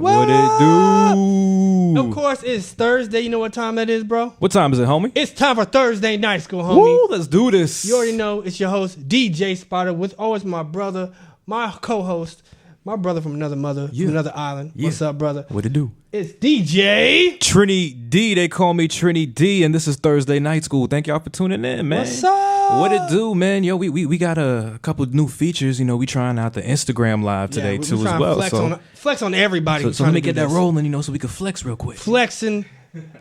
What it do? Of course, it's Thursday. You know what time that is, bro? What time is it, homie? It's time for Thursday Night School, homie. Woo, let's do this. You already know it's your host, DJ Spotter, with always my brother, my co-host, my brother from another mother, from another island. Yeah. What's up, brother? What it do? It's DJ Trini D. They call me Trini D, and this is Thursday Night School. Thank y'all for tuning in, man. What's up? What it do, man? Yo, we got a couple new features. You know, we trying out the Instagram live today too as well. Flex on everybody. So let me get that rolling, you know, so we can flex real quick. Flexing,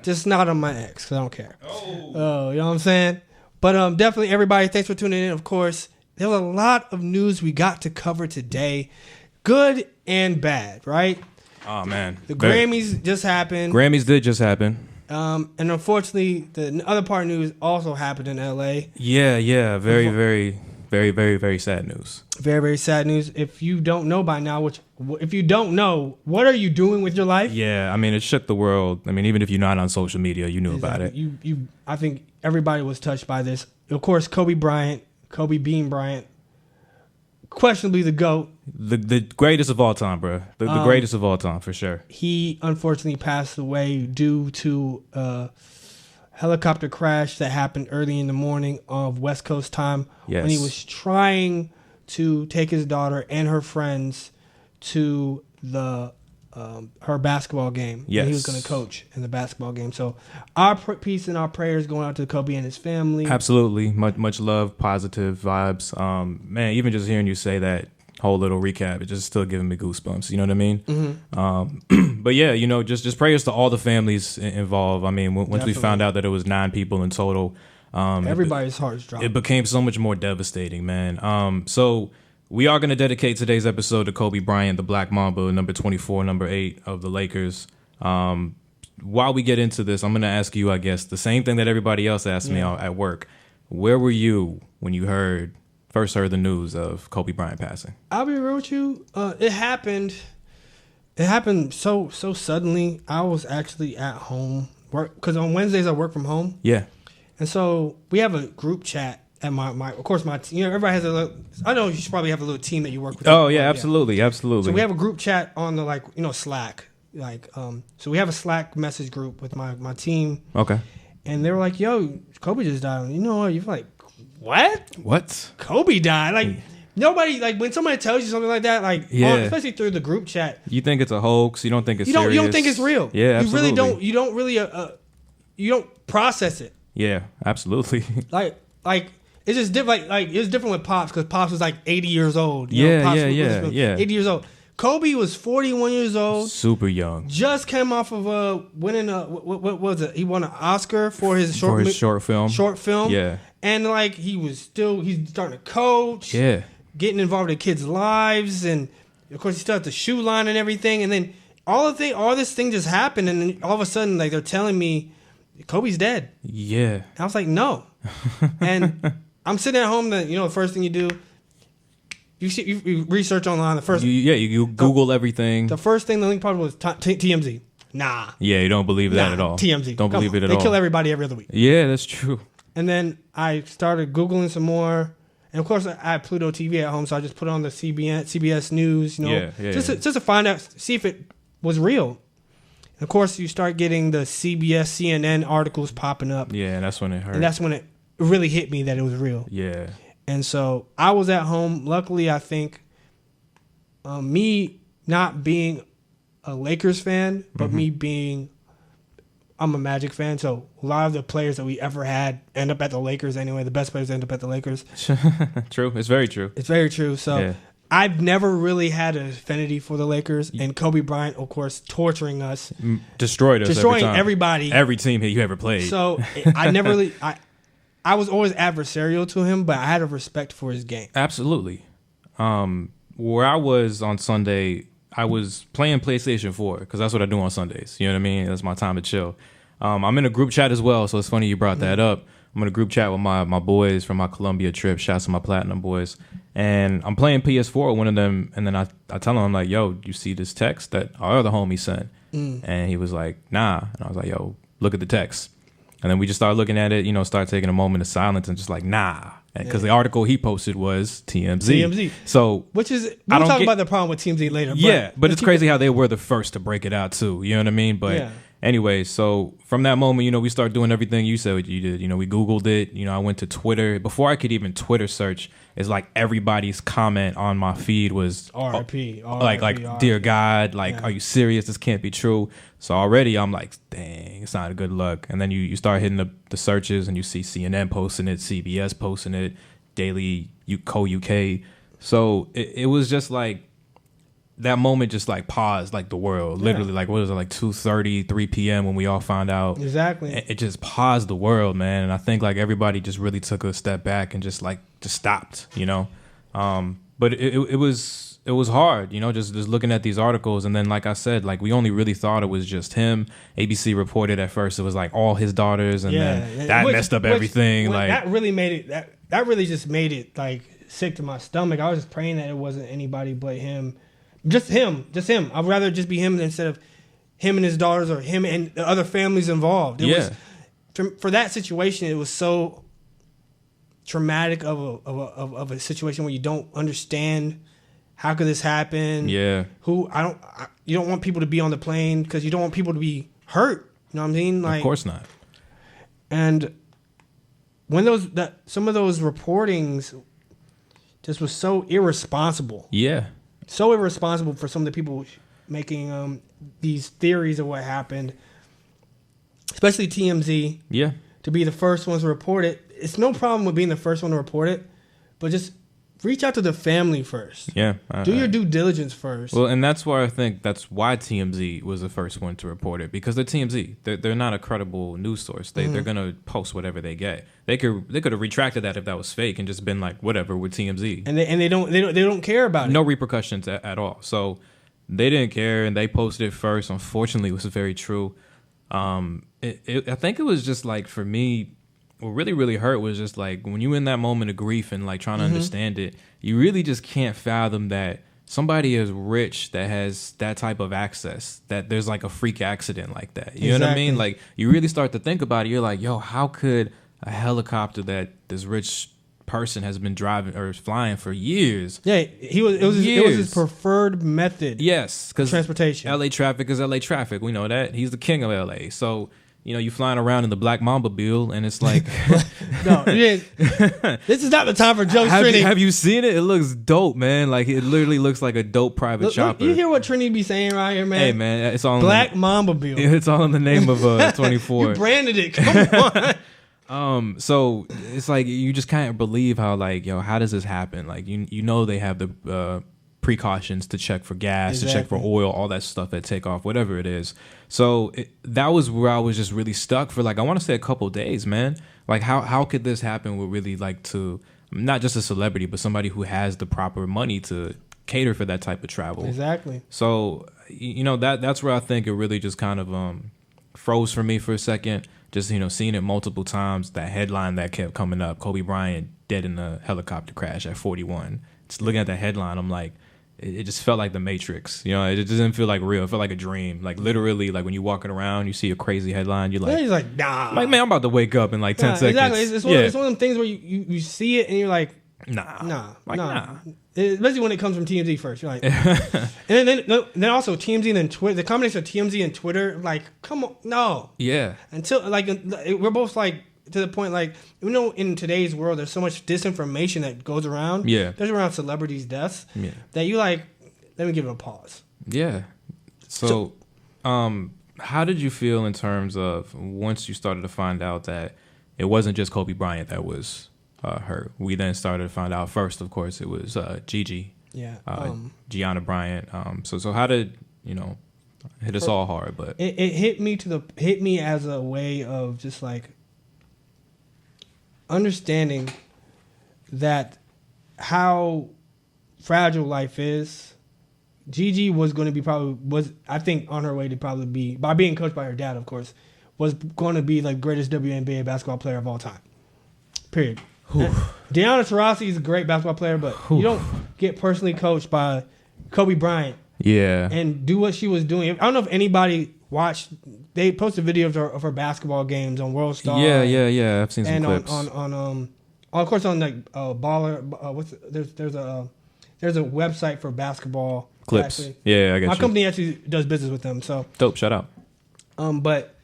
just not on my ex, because I don't care. Oh, you know what I'm saying? But definitely, everybody, thanks for tuning in. Of course, there's a lot of news we got to cover today, good and bad, right? Oh man, the Grammys just happened. Grammys did just happen. And unfortunately, the other part of news also happened in LA. Yeah. Very sad news. Very sad news. If you don't know by now, if you don't know, what are you doing with your life? Yeah, I mean, it shook the world. I mean, even if you're not on social media, you knew about it. I think everybody was touched by this. Of course, Kobe Bean Bryant, questionably the GOAT. The greatest of all time, bro. The greatest of all time, for sure. He unfortunately passed away due to a helicopter crash that happened early in the morning of West Coast time. Yes. When he was trying to take his daughter and her friends to her basketball game. Yes. He was going to coach in the basketball game. So our peace and our prayers going out to Kobe and his family. Absolutely. Much love, positive vibes. Man, even just hearing you say that whole little recap, it's just still giving me goosebumps. You know what I mean? Mm-hmm. But yeah, you know, just prayers to all the families involved. I mean, once we found out that it was 9 people in total, everybody's hearts dropped. It became so much more devastating, man. So we are going to dedicate today's episode to Kobe Bryant, the Black Mamba, number 24, number 8 of the Lakers. While we get into this, I'm going to ask you, I guess, the same thing that everybody else asked me at work. Where were you when you first heard the news of Kobe Bryant passing? I'll be real with you. It happened so suddenly. I was actually at home because on Wednesdays I work from home. Yeah. And so we have a group chat at my of course, everybody has a little, I know you should probably have a little team that you work with. Oh yeah, absolutely. So we have a group chat on the Slack. So we have a Slack message group with my team. Okay. And they were like, yo, Kobe just died. You know what? You're like, what? Kobe died? Nobody, when somebody tells you something like that, especially through the group chat, you think it's a hoax. You don't think it's serious. You don't think it's real. Yeah, absolutely. You really don't. You don't process it. Yeah, absolutely. It's just different. It's different with Pops because Pops was 80 years old. Yeah. 80 years old. Kobe was 41 years old. Super young. Just came off of winning what was it? He won an Oscar for his short film. Short film. Yeah. And he's starting to coach. Yeah. Getting involved in kids' lives, and of course he still had the shoe line and everything. And then all this thing just happened, and then all of a sudden they're telling me Kobe's dead. Yeah. And I was like, no. And I'm sitting at home. The first thing you do, you research online. The first, you Google everything. The first thing the link probably was TMZ. Nah. Yeah, you don't believe that at all. TMZ. Don't believe it at all. They kill everybody every other week. Yeah, that's true. And then I started Googling some more. And of course, I had Pluto TV at home, so I just put on the CBS News, just to find out, see if it was real. And of course, you start getting the CBS, CNN articles popping up. Yeah, and that's when it hurt. And that's when it really hit me that it was real. Yeah. And so I was at home. Luckily, I think me not being a Lakers fan, but I'm a Magic fan, so a lot of the players that we ever had end up at the Lakers anyway. The best players end up at the Lakers. True. It's very true. It's very true. So I've never really had an affinity for the Lakers. And Kobe Bryant, of course, torturing us. Destroying everybody. Every team you ever played. So I never really... I was always adversarial to him, but I had a respect for his game. Absolutely. Where I was on Sunday, I was playing PlayStation 4 because that's what I do on Sundays. You know what I mean? That's my time to chill. I'm in a group chat as well, so it's funny you brought that up. I'm in a group chat with my boys from my Columbia trip. Shouts to my Platinum boys. And I'm playing PS4 with one of them, and then I tell him, I'm like, yo, you see this text that our other homie sent? And he was like, nah. And I was like, yo, look at the text. And then we just started looking at it, start taking a moment of silence and just like, nah. Because the article he posted was TMZ. So, which is, we'll talk about the problem with TMZ later. But it's crazy how they were the first to break it out too. You know what I mean? But anyway, so from that moment, we started doing everything you said you did. We Googled it. I went to Twitter. Before I could even Twitter search, it's like everybody's comment on my feed was RIP. Like dear God, are you serious? This can't be true. So already I'm like, dang, it's not a good look. And then you start hitting the searches and you see CNN posting it, CBS posting it, Daily UK. So it was just like that moment just like paused like the world. Literally, like what was it, like 2:30, 3 p.m. when we all found out. Exactly. It just paused the world, man. And I think like everybody just really took a step back and just stopped, But it was hard, just looking at these articles. And then, like I said, like we only really thought it was just him. ABC reported at first it was like all his daughters, and then that messed up everything. Like that really made it. That really just made it like sick to my stomach. I was just praying that it wasn't anybody but him. Just him. I'd rather just be him instead of him and his daughters or him and the other families involved. It was for that situation. It was so traumatic of a situation where you don't understand. How could this happen? Yeah. You don't want people to be on the plane because you don't want people to be hurt. You know what I mean? Like, of course not. And when some of those reportings just was so irresponsible. Yeah. So irresponsible for some of the people making these theories of what happened, especially TMZ. Yeah. To be the first ones to report it. It's no problem with being the first one to report it, but just reach out to the family first. Yeah. Do your due diligence first. Well, and that's why I think that's why TMZ was the first one to report it, because they're TMZ. They're not a credible news source. They're gonna post whatever they get. They could have retracted that if that was fake and just been like whatever with TMZ. And they don't care about it. No repercussions at all. So they didn't care and they posted it first. Unfortunately, it was very true. I think it was just like for me. What really, really hurt was just like when you're in that moment of grief and like trying to understand it, you really just can't fathom that somebody as rich that has that type of access, that there's like a freak accident like that. You know what I mean? Like you really start to think about it. You're like, yo, how could a helicopter that this rich person has been driving or flying for years? Yeah, it was his preferred method. Yes, because transportation. LA traffic is LA traffic. We know that. He's the king of LA. So you're flying around in the Black Mamba-bile, and it's like... No, this is not the time for jokes, Trini. Have you seen it? It looks dope, man. Like, it literally looks like a dope private chopper. You hear what Trini be saying right here, man? Hey, man, it's all... Black Mamba-bile. It's all in the name of 24. You branded it. Come on. So, it's like, you just can't believe how, like, how does this happen? Like, they have the... precautions to check for gas, to check for oil, all that stuff at takeoff, whatever it is. So that was where I was just really stuck for like, I want to say a couple of days, man. Like how could this happen with really like to not just a celebrity, but somebody who has the proper money to cater for that type of travel. Exactly. So, that's where I think it really just kind of froze for me for a second. Just, seeing it multiple times, that headline that kept coming up, Kobe Bryant dead in a helicopter crash at 41. Just looking at that headline, I'm like, it just felt like the Matrix. It just didn't feel like real. It felt like a dream. Like literally, like when you're walking around, you see a crazy headline, you're like, he's like, nah. Like, man, I'm about to wake up in like 10 seconds. Exactly. It's one of them things where you see it and you're like, nah. Especially when it comes from TMZ first. You're like, and then also TMZ and then Twitter. The combination of TMZ and Twitter, like, come on, no. Yeah. Until like we're both like to the point like in today's world there's so much disinformation that goes around. Yeah. There's around celebrities' deaths. Yeah. That you like. Let me give it a pause. Yeah. So, how did you feel in terms of once you started to find out that it wasn't just Kobe Bryant that was hurt? We then started to find out first, of course, it was Gigi. Yeah. Gianna Bryant. So how did hit us all hard? But it hit me as a way of just like understanding that how fragile life is. Gigi was going to be I think on her way to probably be, by being coached by her dad, of course, was going to be like greatest WNBA basketball player of all time. Period. Diana Taurasi is a great basketball player, but you don't get personally coached by Kobe Bryant. Yeah. And do what she was doing. I don't know if anybody watched they posted videos of her basketball games on World Star. Yeah. I've seen some clips. And of course on like Baller. There's a website for basketball clips. Actually. Yeah, I got My you. company actually does business with them. So dope. Shout out. But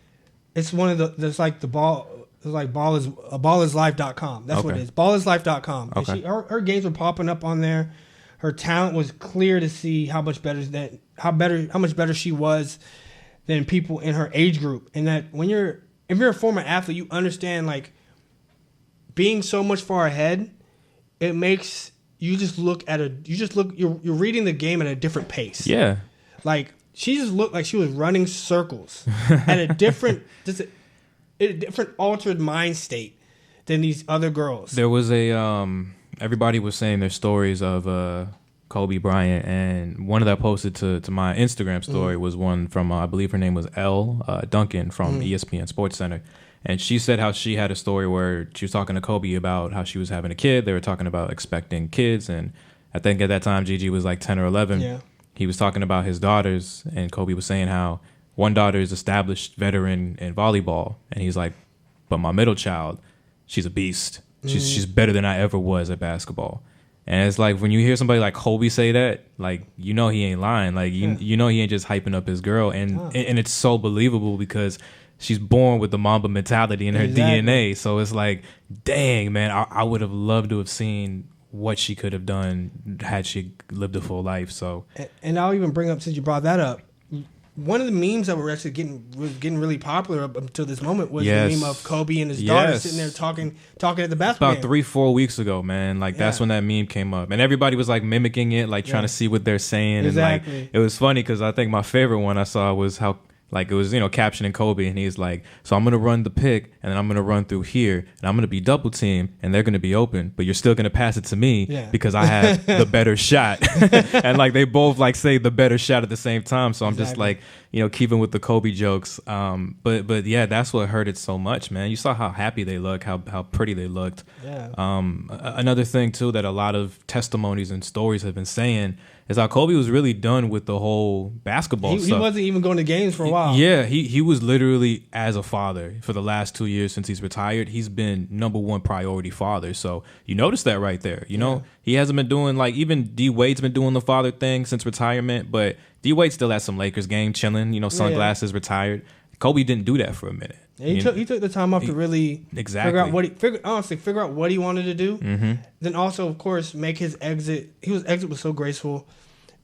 it's one of the there's like the ball. It's like ballislife.com. That's what it is. Ballislife.com. Okay. Her games were popping up on there. Her talent was clear to see how much better she was than people in her age group. And that if you're a former athlete, you understand like being so much far ahead, it makes you're reading the game at a different pace. Yeah. Like she just looked like she was running circles at a different altered mind state than these other girls. There was everybody was saying their stories of Kobe Bryant, and one of that posted to my Instagram story was one from I believe her name was Duncan from ESPN Sports Center, and she said how she had a story where she was talking to Kobe about how she was having a kid. They were talking about expecting kids, and I think at that time Gigi was like 10 or 11. Yeah. He was talking about his daughters, and Kobe was saying how one daughter is established veteran in volleyball, and he's like, but my middle child, she's a beast. She's better than I ever was at basketball. And it's like when you hear somebody like Kobe say that, like you know he ain't lying. Like you know he ain't just hyping up his girl, and it's so believable because she's born with the Mamba mentality in her DNA. So it's like, dang man, I would have loved to have seen what she could have done had she lived a full life. So and I'll even bring up, since you brought that up, one of the memes that were actually getting really popular up until this moment was the meme of Kobe and his daughter sitting there talking at the basketball about game. 3-4 weeks ago, man. Like that's when that meme came up, and everybody was like mimicking it, like trying to see what they're saying. Exactly. And like it was funny because I think my favorite one I saw was how like it was captioning Kobe, and he's like, so I'm gonna run the pick, and then I'm gonna run through here, and I'm gonna be double teamed, and they're gonna be open, but you're still gonna pass it to me because I have the better shot. And like they both like say the better shot at the same time. So I'm just like, keeping with the Kobe jokes. But yeah, that's what hurt it so much, man. You saw how happy they look, how pretty they looked. Yeah. Another thing too that a lot of testimonies and stories have been saying is how Kobe was really done with the whole basketball stuff. He wasn't even going to games for a while. Yeah, he was literally, as a father, for the last 2 years since he's retired, he's been number one priority father. So you notice that right there. He hasn't been doing, like, even D Wade's been doing the father thing since retirement, but D Wade still has some Lakers game chilling, sunglasses, retired. Kobe didn't do that for a minute. Yeah, he took the time off to really figure out what he wanted to do. Mm-hmm. Then also, of course, make his exit. His exit was so graceful,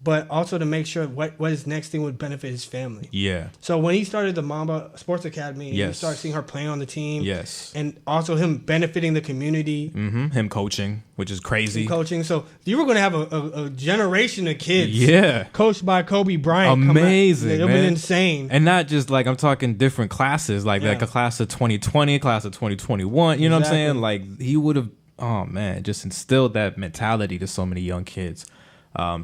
but also to make sure what his next thing would benefit his family. Yeah. So when he started the Mamba Sports Academy, you start seeing her playing on the team. Yes. And also him benefiting the community. Mm-hmm. Him coaching, which is crazy. So you were going to have a generation of kids. Yeah. Coached by Kobe Bryant. Amazing, man. It would have been insane. And not just like, I'm talking different classes, like a class of 2020, class of 2021. You know what I'm saying? Like he would have, just instilled that mentality to so many young kids.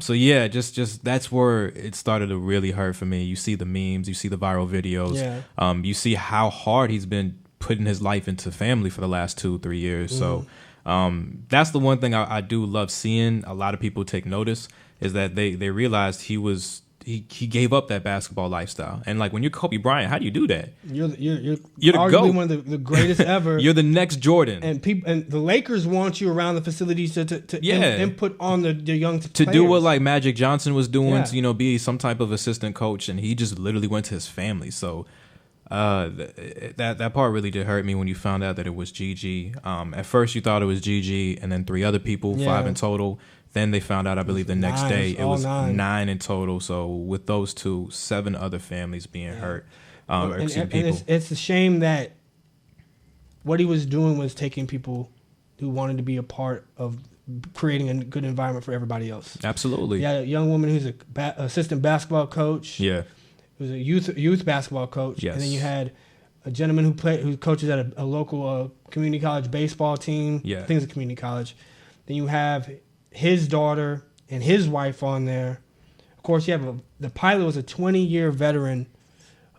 So yeah, just that's where it started to really hurt for me. You see the memes, you see the viral videos, you see how hard he's been putting his life into family for the last 2-3 years. So that's the one thing I do love seeing. A lot of people take notice is that they realized he gave up that basketball lifestyle. And like when you're Kobe Bryant, how do you do that? You're the arguably GOAT. one of the greatest ever. You're the next Jordan. And the Lakers want you around the facilities to input on the young players. To do what like Magic Johnson was doing, to be some type of assistant coach, and he just literally went to his family. So that part really did hurt me when you found out that it was Gigi. At first you thought it was Gigi and then 3 other people, 5 in total. Then they found out, I believe, the next day it was 9 in total. So with those 2, 7 other families being hurt. And it's a shame that what he was doing was taking people who wanted to be a part of creating a good environment for everybody else. Absolutely. You had a young woman who's an assistant basketball coach. Yeah. Who's a youth basketball coach. Yes. And then you had a gentleman who coaches at a local community college baseball team. Yeah. I think it's a community college. Then you have his daughter and his wife on there. Of course, you have the pilot was a 20-year veteran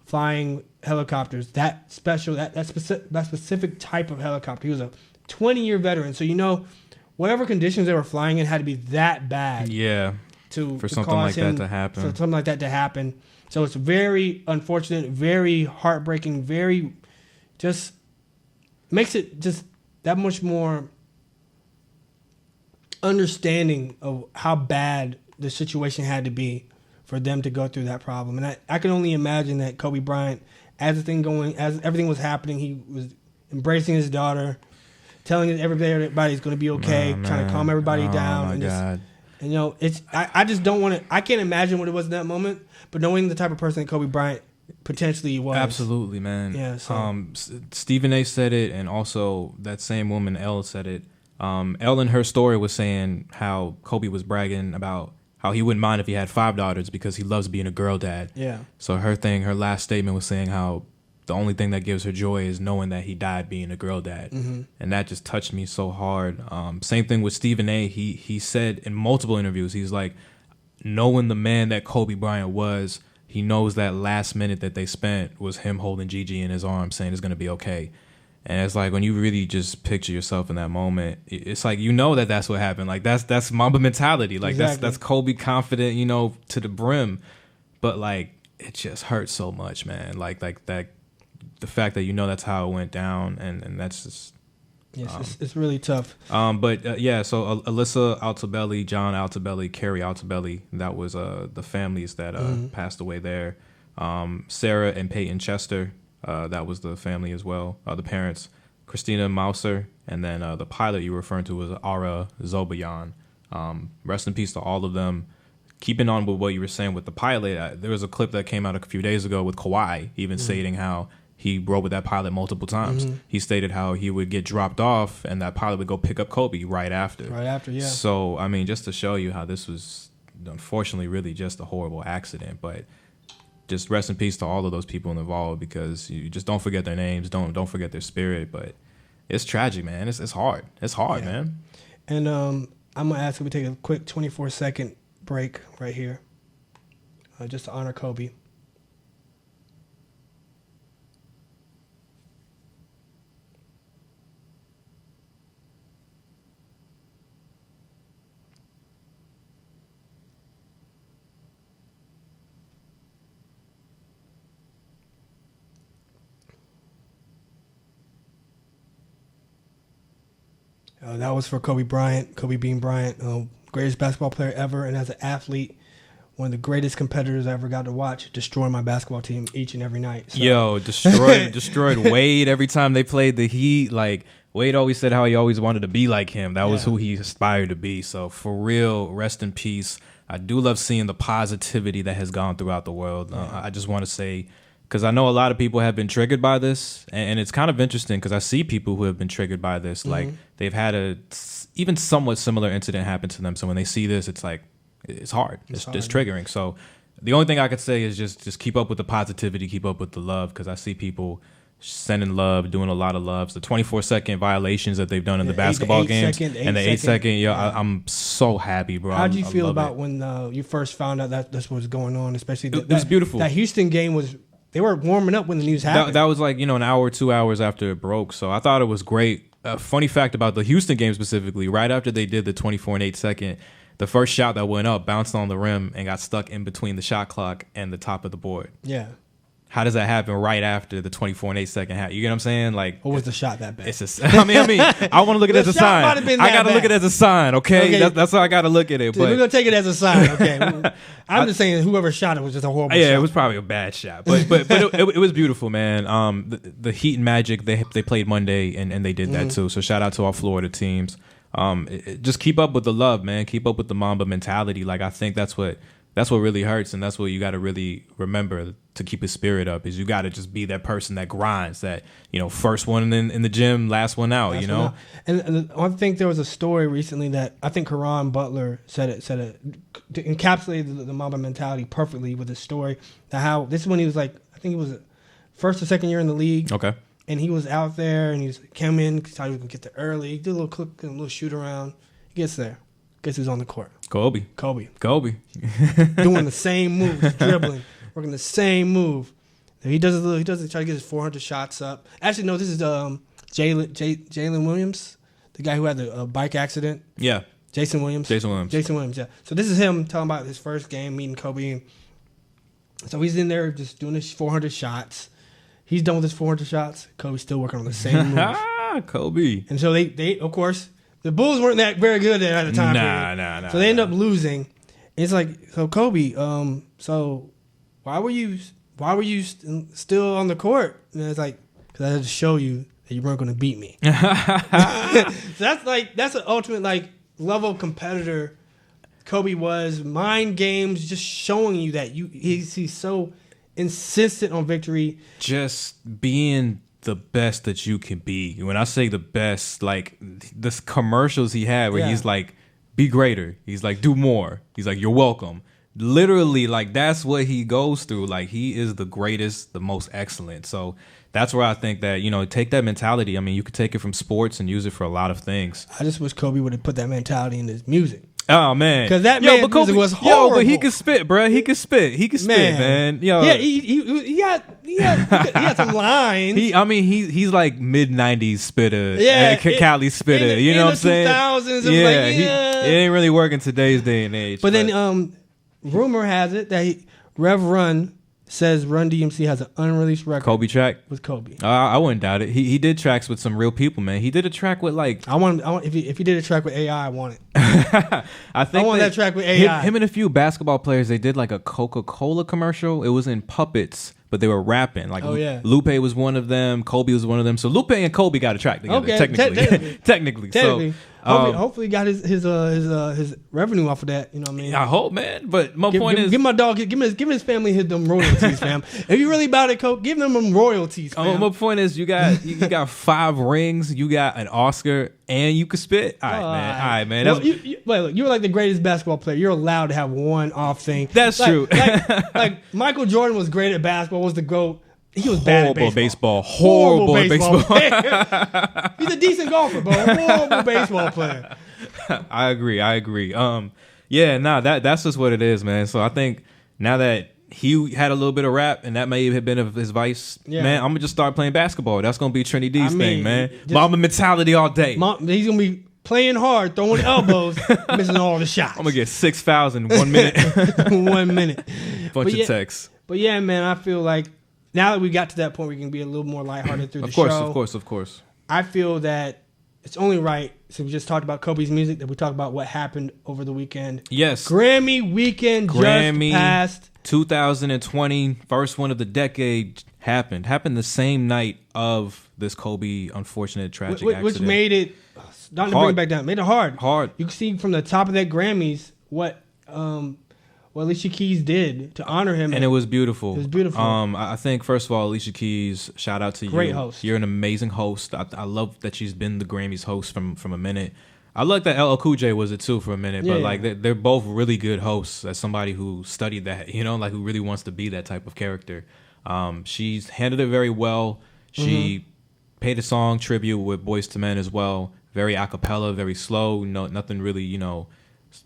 flying helicopters. That specific type of helicopter. He was a 20-year veteran. So whatever conditions they were flying in had to be that bad. Yeah. For something like that to happen. For something like that to happen. So it's very unfortunate, very heartbreaking, very just makes it just that much more understanding of how bad the situation had to be for them to go through that problem. And I can only imagine that Kobe Bryant, as everything was happening, he was embracing his daughter, telling everybody's going to be okay, trying to calm everybody down. My God. And, you know, I just don't want to, I can't imagine what it was in that moment, but knowing the type of person that Kobe Bryant potentially was. Absolutely, man. Yeah. So. Stephen A. said it, and also that same woman, Elle, said it. Elle in her story was saying how Kobe was bragging about how he wouldn't mind if he had 5 daughters because he loves being a girl dad. Yeah. So her last statement was saying how the only thing that gives her joy is knowing that he died being a girl dad. Mm-hmm. And that just touched me so hard. Same thing with Stephen A. He said in multiple interviews, he's like, knowing the man that Kobe Bryant was, he knows that last minute that they spent was him holding Gigi in his arms saying it's going to be okay. And it's like when you really just picture yourself in that moment, it's like you know that that's what happened. Like that's Mamba mentality. Like exactly. that's Kobe confident, you know, to the brim. But like it just hurts so much, man. Like that, the fact that you know that's how it went down, and that's just. Yes, it's really tough. So Alyssa Altobelli, John Altobelli, Carrie Altobelli, that was the families that passed away there. Sarah and Peyton Chester. That was the family as well, the parents, Christina Mauser, and then the pilot you were referring to was Ara Zobayan. Rest in peace to all of them. Keeping on with what you were saying with the pilot, there was a clip that came out a few days ago with Kawhi even stating how he rode with that pilot multiple times. Mm-hmm. He stated how he would get dropped off and that pilot would go pick up Kobe right after. Right after, yeah. So, I mean, just to show you how this was, unfortunately, really just a horrible accident, but just rest in peace to all of those people involved, because you just don't forget their names, don't forget their spirit. But it's tragic, man. It's hard. It's hard, man. And I'm gonna ask if we take a quick 24-second break right here, just to honor Kobe. That was for Kobe Bryant, Kobe Bean Bryant, greatest basketball player ever, and as an athlete, one of the greatest competitors I ever got to watch, destroying my basketball team each and every night. So. Yo, destroyed Wade every time they played the Heat. Like, Wade always said how he always wanted to be like him. That was who he aspired to be. So, for real, rest in peace. I do love seeing the positivity that has gone throughout the world. I just want to say, because I know a lot of people have been triggered by this, and it's kind of interesting because I see people who have been triggered by this. Like, they've had a even somewhat similar incident happen to them. So when they see this, it's like, it's hard. It's triggering. So the only thing I could say is just keep up with the positivity, keep up with the love, because I see people sending love, doing a lot of loves. The 24-second violations that they've done in the basketball games and the 8-second. I'm so happy, bro. How did you feel about when you first found out that this was going on? Especially it was beautiful. That Houston game was. They were warming up when the news happened. That was like, an hour, 2 hours after it broke. So I thought it was great. Funny fact about the Houston game specifically, right after they did the 24 and 8 second, the first shot that went up bounced on the rim and got stuck in between the shot clock and the top of the board. Yeah. How does that happen right after the 24 and 8 second? You get what I'm saying? Like, what was the shot that bad? I want to look at it as a sign. I got to look at it as a sign, okay? That's how I got to look at it. But we're going to take it as a sign, okay? I'm just saying whoever shot it was just a horrible shot. Yeah, it was probably a bad shot. But it was beautiful, man. The Heat and Magic, they played Monday, and they did that too. So shout out to our Florida teams. Just keep up with the love, man. Keep up with the Mamba mentality. Like, I think that's what really hurts, and that's what you got to really remember to keep his spirit up, is you got to just be that person that grinds, that, first one in the gym, last one out, And I think there was a story recently that I think Karan Butler said it encapsulated the Mamba mentality perfectly with his story, that how this is when he was like, I think he was first or second year in the league. Okay. And he was out there, and he came in, thought he was going to get there early, did a little shoot around. He gets there. Guess who's on the court? Kobe. Doing the same move, dribbling, working the same move. He does try to get his 400 shots up. Actually, no, this is Jalen Williams, the guy who had the bike accident. Yeah. Jason Williams, yeah. So this is him talking about his first game, meeting Kobe. So he's in there just doing his 400 shots. He's done with his 400 shots. Kobe's still working on the same move. Kobe. And so they of course, the Bulls weren't that very good at the time. Nah. So they end up losing. And it's like, so Kobe, so why were you still on the court? And it's like, because I had to show you that you weren't going to beat me. So that's an ultimate like level of competitor Kobe was. Mind games, just showing you that he's so insistent on victory. Just being the best that you can be. When I say the best, like the commercials he had where he's like, be greater. He's like, do more. He's like, you're welcome. Literally, like that's what he goes through. Like he is the greatest, the most excellent. So that's where I think that, take that mentality. I mean, you could take it from sports and use it for a lot of things. I just wish Kobe would have put that mentality in his music. Oh man, because that man's music was horrible. Yo, but he could spit, bro. He could spit, man. Yo, yeah, he had some lines. He's like mid '90s spitter, Cali spitter. You know what I'm saying? 2000s, he ain't really working today's day and age. But then, rumor has it that Rev Run says Run DMC has an unreleased record. Kobe track with Kobe. I wouldn't doubt it. He did tracks with some real people, man. He did a track with like I want if he did a track with AI, I want it. I want that track with AI. Him and a few basketball players, they did like a Coca-Cola commercial. It was in puppets, but they were rapping. Like Lupe was one of them, Kobe was one of them. So Lupe and Kobe got a track together. Okay, technically. So hopefully he got his revenue off of that. You know what I mean? I hope, man. But my point is, give my dog, give his family them royalties, fam. If you really about it, Coke, give them royalties, fam. My point is, you got 5 rings, you got an Oscar, and you can spit. All right, man. Well, look, you were like the greatest basketball player. You're allowed to have one off thing. That's true. like Michael Jordan was great at basketball. Was the GOAT. He was bad at baseball. Horrible at baseball. He's a decent golfer, but a horrible baseball player. I agree. That's just what it is, man. So I think now that he had a little bit of rap, and that may have been of his vice, man, I'm gonna just start playing basketball. That's gonna be Trinity D's thing, man. Mamba mentality all day. He's gonna be playing hard, throwing elbows, missing all the shots. I'm gonna get 6 fouls in 1 minute. 1 minute. Bunch of texts. But yeah, man, I feel like now that we got to that point, we can be a little more lighthearted through the show. Of course. I feel that it's only right, since we just talked about Kobe's music, that we talk about what happened over the weekend. Yes. Grammy weekend just passed. 2020, first one of the decade happened the same night of this Kobe unfortunate tragic accident. Which made it, not to bring it back down, made it hard. You can see from the top of that Grammys what Alicia Keys did to honor him. And it was beautiful. It was beautiful. I think, first of all, Alicia Keys, shout out to you. Great host. You're an amazing host. I love that she's been the Grammys host from a minute. I like that LL Cool J was it too for a minute, but like they're both really good hosts. As somebody who studied that, like who really wants to be that type of character. She's handled it very well. She paid a song tribute with Boyz II Men as well. Very a cappella, very slow. No, nothing really,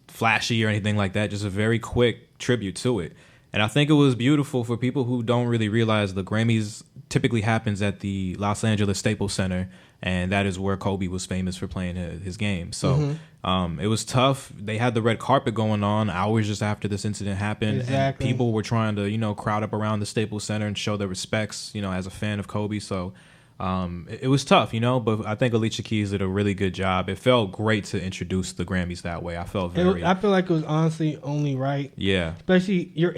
flashy or anything like that. Just a very quick tribute to it. And I think it was beautiful for people who don't really realize the Grammys typically happens at the Los Angeles Staples Center, and that is where Kobe was famous for playing his game. So it was tough. They had the red carpet going on hours just after this incident happened. Exactly. And people were trying to, crowd up around the Staples Center and show their respects, as a fan of Kobe. So it was tough, but I think Alicia Keys did a really good job. It felt great to introduce the Grammys that way. I felt I feel like it was honestly only right. Yeah. Especially you're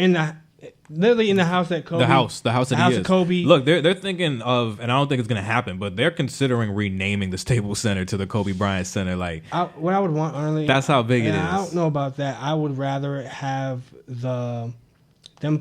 literally in the house that Kobe. The house that he is. Of Kobe. Look, they're thinking of, and I don't think it's gonna happen, but they're considering renaming the Staples Center to the Kobe Bryant Center. Like, what I would want, honestly, that's how big it is. I don't know about that. I would rather have them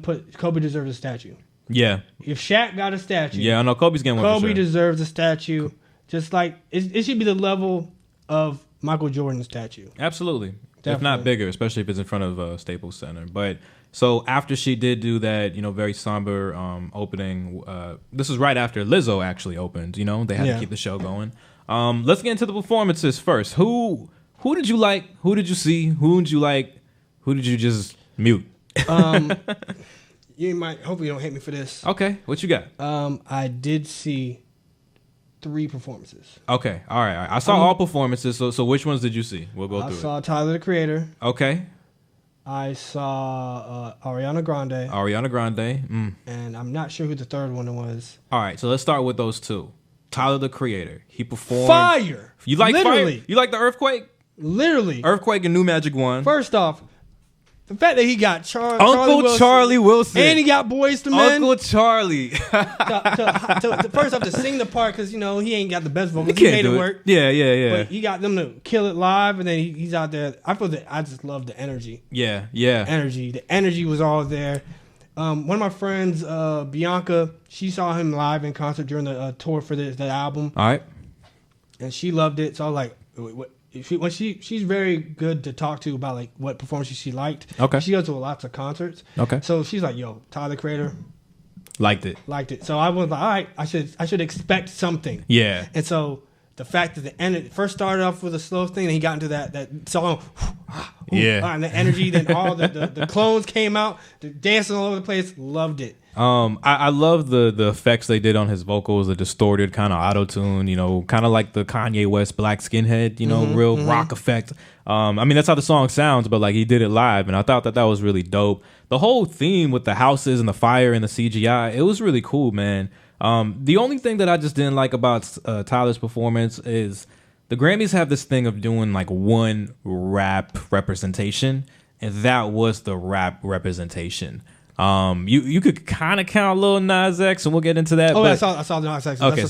put Kobe deserves a statue. Yeah. If Shaq got a statue. Yeah, I know Kobe's getting one. Kobe deserves a statue. Just like it should be the level of Michael Jordan's statue. Absolutely. Definitely. If not bigger, especially if it's in front of Staples Center. But so after she did do that, very somber opening, this was right after Lizzo actually opened. They had to keep the show going. Let's get into the performances first. Who did you like? Who did you see? Who did you like? Who did you just mute? Hopefully you don't hate me for this. Okay, what you got? I did see 3 performances. Okay, all right. I saw all performances. So which ones did you see? We'll go through it. I saw Tyler the Creator. Okay. I saw Ariana Grande. Ariana Grande. And I'm not sure who the third one was. All right, so let's start with those two. Tyler, the Creator. He performed. Fire! You like Literally. Fire? You like the Earthquake? Literally. Earthquake and New Magic 1. First off, the fact that he got Uncle Charlie Wilson. And he got Boys to Men. Uncle Charlie. First off, to sing the part, because, he ain't got the best vocals. He He made it do work. Yeah. But he got them to kill it live, and then he's out there. I just love the energy. Yeah. The energy was all there. One of my friends, Bianca, she saw him live in concert during the tour for that album. All right. And she loved it. So I was like, she's very good to talk to about like what performances she liked. Okay. She goes to lots of concerts. Okay. So she's like, yo, Tyler, the Creator. Liked it. So I was like, all right, I should expect something. Yeah. And so the fact that the end first started off with a slow thing, and he got into that song, and the energy, then all the clones came out, the dancing all over the place, loved it. I love the effects they did on his vocals, the distorted kind of auto-tune, kind of like the Kanye West Black Skinhead, real rock effect. I mean, that's how the song sounds, but like he did it live, and I thought that was really dope. The whole theme with the houses and the fire and the CGI, it was really cool, man. The only thing that I just didn't like about Tyler's performance is the Grammys have this thing of doing like one rap representation, and that was the rap representation. You could kind of count Lil Nas X, and we'll get into that. Oh, I saw Nas X. Okay,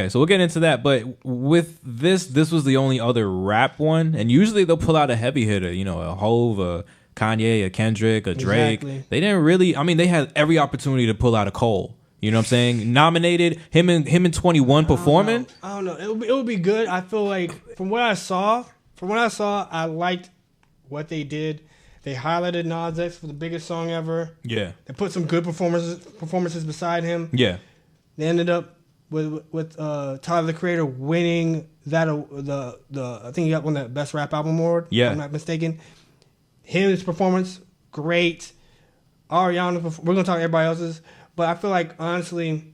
so we'll get into that. But with this was the only other rap one, and usually they'll pull out a heavy hitter, a Hove, a Kanye, a Kendrick, a Drake. Exactly. They didn't really. I mean, they had every opportunity to pull out a Cole. You know what I'm saying? Nominated him and 21 performing. I don't know. It would be good. I feel like from what I saw, I liked what they did. They highlighted Nas X for the biggest song ever. Yeah. They put some good performances beside him. Yeah. They ended up with Tyler the Creator winning that I think he got won that Best Rap Album award. Yeah. If I'm not mistaken. His performance great. Ariana, we're gonna talk everybody else's. But I feel like, honestly,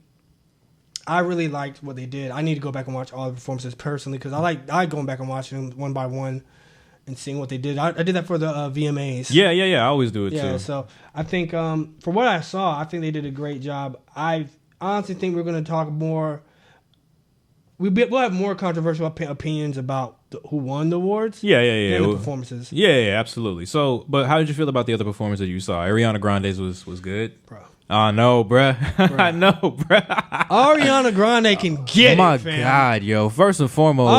I really liked what they did. I need to go back and watch all the performances personally because I going back and watching them one by one and seeing what they did. I did that for the VMAs. Yeah. I always do it too. Yeah, so I think for what I saw, I think they did a great job. I honestly think we're going to talk more. We'll have more controversial opinions about who won the awards. Yeah. Than the performances. Yeah, absolutely. So, but how did you feel about the other performances that you saw? Ariana Grande's was good? Bro. I know, bruh. I know, bruh. Ariana Grande can get it, my fam. God, yo. First and foremost.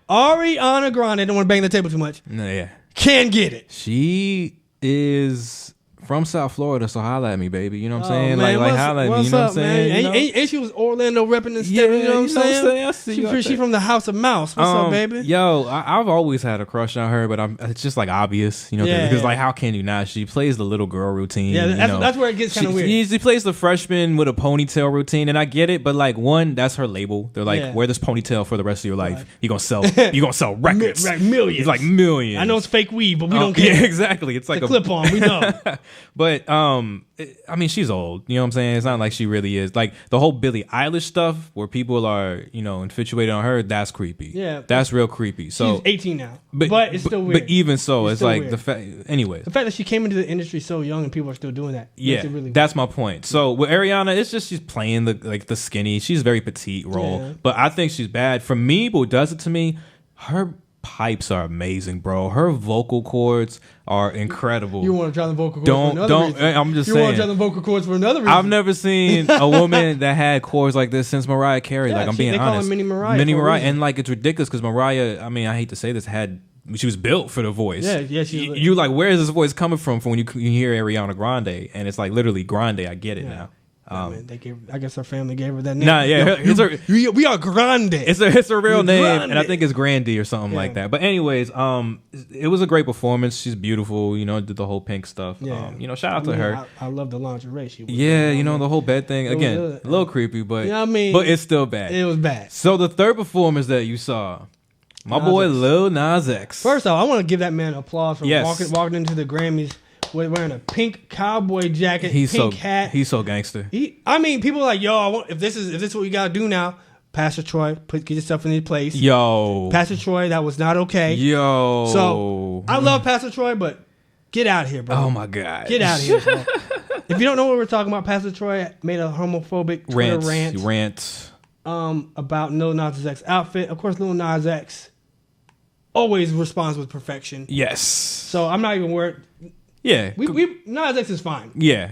Ariana Grande, I don't want to bang the table too much. No, yeah. Can get it. She is from South Florida, so holla at me, baby. You know what I'm saying? Man, like holla at me. You know what I'm saying? Ain't she was Orlando repping and stuff? You know what I'm saying? She from the House of Mouse. What's up, baby? Yo, I've always had a crush on her, but it's just like obvious, because like how can you not? She plays the little girl routine. Yeah, that's where it gets kind of weird. She plays the freshman with a ponytail routine, and I get it, but like that's her label. They're like, wear this ponytail for the rest of your life. Right. You're gonna sell records, millions. It's like millions. I know it's fake weed, but we don't care. Yeah, exactly. It's like a clip on. We know. But I mean, she's old. You know what I'm saying? It's not like she really is. Like the whole Billie Eilish stuff, where people are, infatuated on her. That's creepy. Yeah, that's real creepy. So she's 18 now, but it's still weird. But even so, it's like weird. The fact. Anyway, the fact that she came into the industry so young and people are still doing that. Yeah, really that's my point. So with Ariana, it's just she's playing the skinny. She's very petite role, but I think she's bad. For me, what does it to me, her pipes are amazing, bro. Her vocal cords are incredible. You want to try the vocal cords for another reason. I'm just saying. You want to try the vocal cords for another reason. I've never seen a woman that had cords like this since Mariah Carey. Yeah, like, I'm being honest. Call her Mini Mariah. Mini Mariah. And like, it's ridiculous because Mariah, I mean, I hate to say this, she was built for the voice. Yeah. You like, where is this voice coming from when you hear Ariana Grande? And it's like literally Grande. I get it now. I guess her family gave her that name. Nah, yeah, we are Grande. It's a real name, and I think it's Grandy or something like that. But anyways, it was a great performance. She's beautiful. Did the whole pink stuff. Yeah. Shout out to her. I love the lingerie. She was the whole bed thing. Again, a little creepy, but but it's still bad. It was bad. So the third performance that you saw, my boy Lil Nas X. First off, I want to give that man applause for walking into the Grammys wearing a pink cowboy jacket, pink hat. He's so gangster. People are like, yo, if this is what we gotta do now, Pastor Troy, get yourself in his place. Yo, Pastor Troy, that was not okay. Yo, so I love Pastor Troy, but Get out of here, bro. Oh my God. Get out of here, bro. If you don't know what we're talking about, Pastor Troy made a homophobic Twitter rant about Lil Nas X's outfit. Of course, Lil Nas X always responds with perfection. Yes. So I'm not even worried. Yeah. Nas X is fine. Yeah.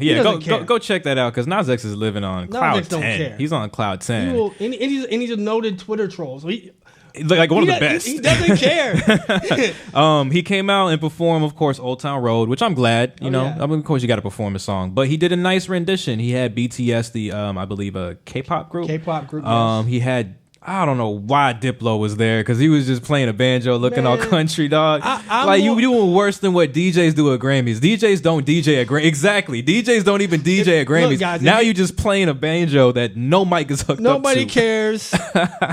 Go check that out because Nas X is living on cloud 10. Don't care. He's on cloud 10. And he's a noted Twitter troll. So like one of the best. He doesn't care. He came out and performed, of course, Old Town Road, which I'm glad. You know, I mean, of course, you got to perform a song, but he did a nice rendition. He had BTS, the I believe a K-pop group. Yes. He had. I don't know why Diplo was there because he was just playing a banjo, looking all country, dog. You doing worse than what DJs do at Grammys. DJs don't DJ at Grammys. Exactly. DJs don't even DJ at Grammys. Look, guys, now you just playing a banjo that no mic is hooked up to. Nobody cares.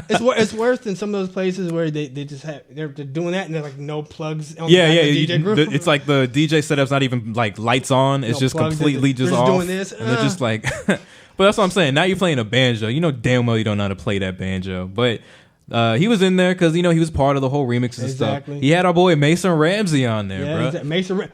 It's worse than some of those places where they just have they're doing that and they're like no plugs on the DJ group. It's like the DJ setup's not even like lights on. It's just completely just off. Doing this. And they're just like. But that's what I'm saying. Now you're playing a banjo. You know damn well you don't know how to play that banjo. But he was in there because, you know, he was part of the whole remixes and stuff. He had our boy Mason Ramsey on there, bro. Mason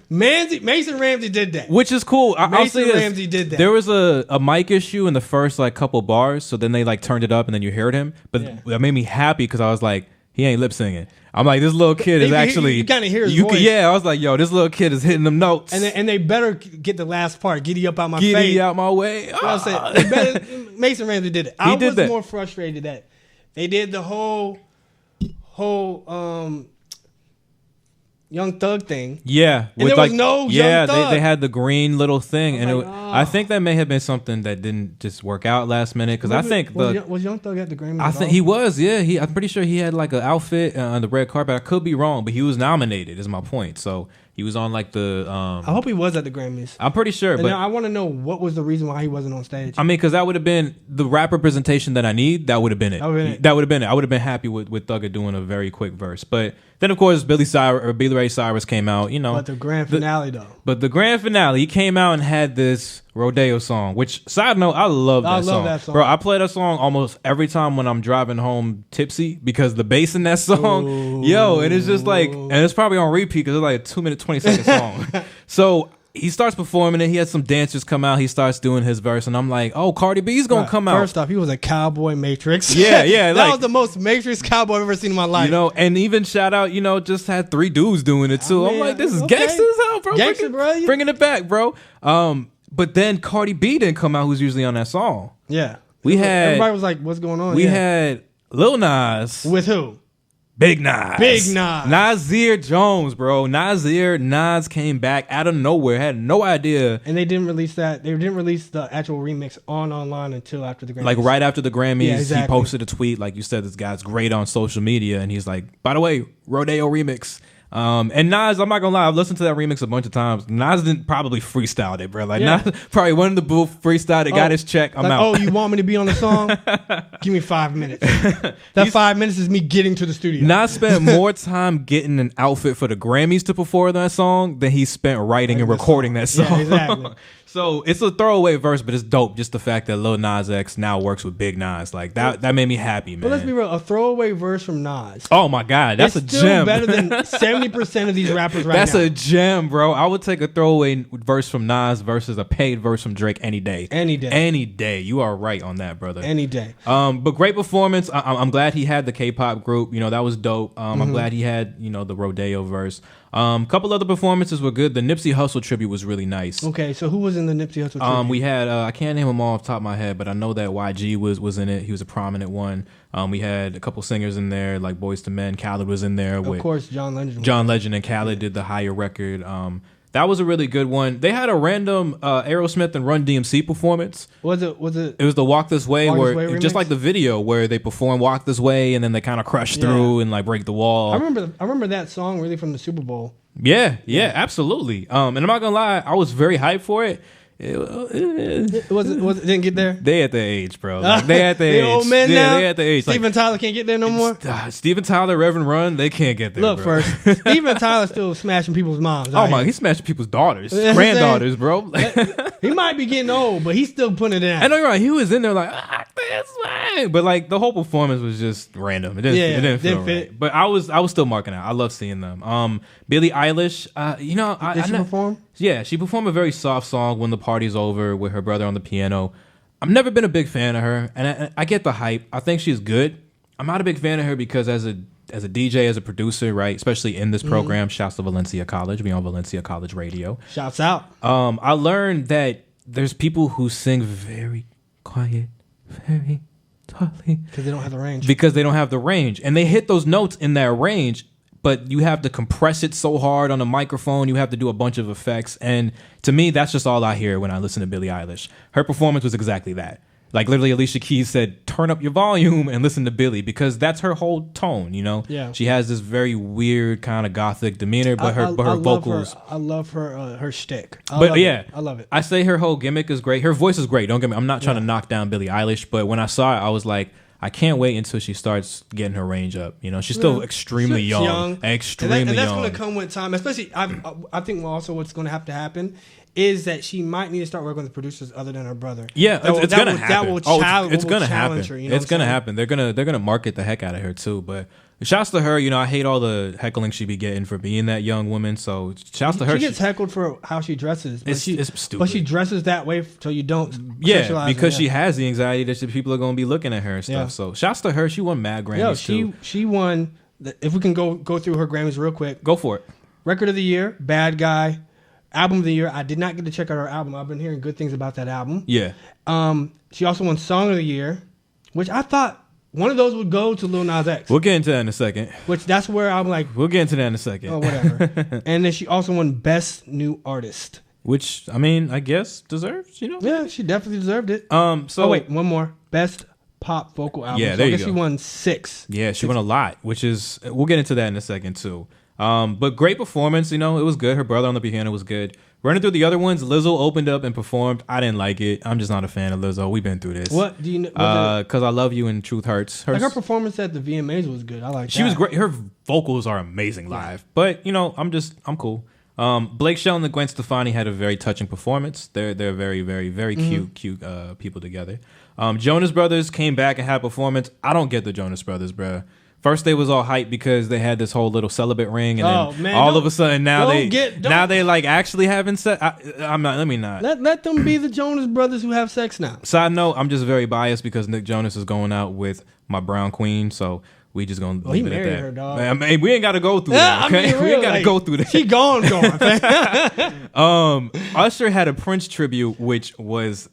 Ramsey did that. Which is cool. Mason Ramsey did that. There was a mic issue in the first, like, couple bars. So then they, like, turned it up and then you heard him. But that made me happy because I was like, he ain't lip singing. I'm like, this little kid is actually. You kind of hear his voice. I was like, yo, this little kid is hitting them notes. And they better get the last part. Giddy up out my face. Giddy out my way. Mason Ramsey did it. I was more frustrated that they did the whole Young Thug thing. Yeah. And there was no Young Thug. They had the green little thing. And I think that may have been something that didn't just work out last minute. Because I think was Young Thug at the Grammy? I think he was, yeah. I'm pretty sure he had like an outfit on the red carpet. I could be wrong, but he was nominated is my point. So he was on like the... I hope he was at the Grammys. I'm pretty sure. But I want to know what was the reason why he wasn't on stage. I mean, because that would have been the rap representation that I need. That would have been it. That would have been it. I would have been happy with Thugger doing a very quick verse. But then, of course, Billy Ray Cyrus came out, you know. But the grand finale, though. But the grand finale, he came out and had this Rodeo song, which, side note, I love that song. Bro, I play that song almost every time when I'm driving home tipsy because the bass in that song, and it's just like, and it's probably on repeat because it's like a 2-minute, 20-second song. So he starts performing it. He had some dancers come out. He starts doing his verse, and I'm like, oh, Cardi B's going to come out. First off, he was a cowboy Matrix. Yeah. That was the most Matrix cowboy I've ever seen in my life. You know, and even shout out, you know, just had 3 dudes doing it too. I'm like, this is gangsta as hell, bro. Bringing it back, bro. But then Cardi B didn't come out, who's usually on that song. Yeah. Everybody was like, what's going on? We had Lil Nas. With who? Big Nas. Nasir Jones, bro. Nas came back out of nowhere. Had no idea. And they didn't release that. They didn't release the actual remix online until after the Grammys. Like right after the Grammys, exactly. He posted a tweet. Like you said, this guy's great on social media. And he's like, by the way, Rodeo remix. And Nas, I'm not gonna lie, I've listened to that remix a bunch of times. Nas didn't probably freestyle it, bro. Like Nas probably went in the booth, freestyled it, got his check. I'm out. Oh, you want me to be on the song? Give me 5 minutes. That 5 minutes is me getting to the studio. Nas spent more time getting an outfit for the Grammys to perform that song than he spent writing and recording that song. Yeah, exactly. So it's a throwaway verse, but it's dope. Just the fact that Lil Nas X now works with Big Nas, like that made me happy, man. But let's be real, a throwaway verse from Nas. Oh my God, that's a gem. Still better than 70% of these rappers right now. That's a gem, bro. I would take a throwaway verse from Nas versus a paid verse from Drake any day. Any day. You are right on that, brother. Any day. But great performance. I'm glad he had the K-pop group. You know, that was dope. I'm glad he had, you know, the Rodeo verse. Couple other performances were good. The Nipsey Hussle tribute was really nice. Okay, so who was in the Nipsey Hussle tribute? We had I can't name them all off the top of my head, but I know that YG was in it. He was a prominent one. We had a couple singers in there, like Boyz II Men. Khaled was in there. Of course, John Legend. John Legend and Khaled did the Higher record. That was a really good one. They had a random Aerosmith and Run DMC performance. Was it? It was the Walk This Way, just like the video where they perform Walk This Way and then they kind of crush through and like break the wall. I remember that song really from the Super Bowl. Yeah, absolutely. And I'm not gonna lie, I was very hyped for it. It didn't get there. They at the age, bro. Like, they at the age. Old men now. They at the age. Steven Tyler can't get there no more. Steven Tyler, Reverend Run, they can't get there. Look, bro. First, Steven Tyler still smashing people's moms. Oh my, he's smashing people's daughters, granddaughters, bro. He might be getting old, but he's still putting it in. I know you're right. He was in there like, this way. but like the whole performance was just random. It didn't feel right. But I was still marking out. I love seeing them. Billie Eilish, Did she perform? Yeah, she performed a very soft song, When the Party's Over, with her brother on the piano. I've never been a big fan of her, and I get the hype. I think she's good. I'm not a big fan of her because as a DJ, as a producer, right, especially in this program, shouts to Valencia College. We on Valencia College Radio. Shouts out. I learned that there's people who sing very quiet, very softly. Because they don't have the range. Because they don't have the range. And they hit those notes in that range, but you have to compress it so hard on the microphone. You have to do a bunch of effects. And to me, that's just all I hear when I listen to Billie Eilish. Her performance was exactly that. Like literally Alicia Keys said, turn up your volume and listen to Billie, because that's her whole tone, you know? Yeah. She has this very weird kind of gothic demeanor, but her vocals. I love her shtick. I love it. I say her whole gimmick is great. Her voice is great. Don't get me. I'm not trying to knock down Billie Eilish, but when I saw it, I was like, I can't wait until she starts getting her range up. You know, she's still extremely young. Extremely young. And that's going to come with time. Especially, I think also what's going to have to happen is that she might need to start working with producers other than her brother. Yeah, it's going to happen. It's going to happen. Her, you know it's going to happen. They're gonna market the heck out of her too. But shouts to her. You know, I hate all the heckling she be getting for being that young woman. So shouts to her. She gets heckled for how she dresses. But it's stupid. But she dresses that way so you don't. Yeah, because she has the anxiety that people are going to be looking at her and stuff. Yeah. So shouts to her. She won mad Grammys too. She won. If we can go through her Grammys real quick. Go for it. Record of the Year, Bad Guy. Album of the Year. I did not get to check out her album. I've been hearing good things about that album. Yeah. She also won Song of the Year, which I thought one of those would go to Lil Nas X. We'll get into that in a second. Which that's where I'm like, we'll get into that in a second. Oh, whatever. And then she also won Best New Artist, which I mean, I guess deserves. You know. Yeah, she definitely deserved it. So wait, one more. Best Pop Vocal Album. Yeah, there you go. She won 6. Yeah, she won a lot, which is we'll get into that in a second too. But great performance, you know, it was good. Her brother on the piano was good. Running through the other ones, Lizzo opened up and performed. I didn't like it. I'm just not a fan of Lizzo. We've been through this. What do you know? Because I Love You and Truth Hurts. Her performance at the VMAs was good. I like that. She was great. Her vocals are amazing live. But, you know, I'm cool. Blake Shelton and Gwen Stefani had a very touching performance. They're very, very, very cute people together. Jonas Brothers came back and had a performance. I don't get the Jonas Brothers, bruh. First they was all hyped because they had this whole little celibate ring, and then all of a sudden now they like actually having sex. I'm not. Let me not. Let them be the Jonas Brothers who have sex now. Side note: I'm just very biased because Nick Jonas is going out with my brown queen, so we just gonna leave it at that. Her, dog. Man, I mean, we ain't got to go through that. Okay, we ain't got to go through that. She gone. Usher had a Prince tribute, which was.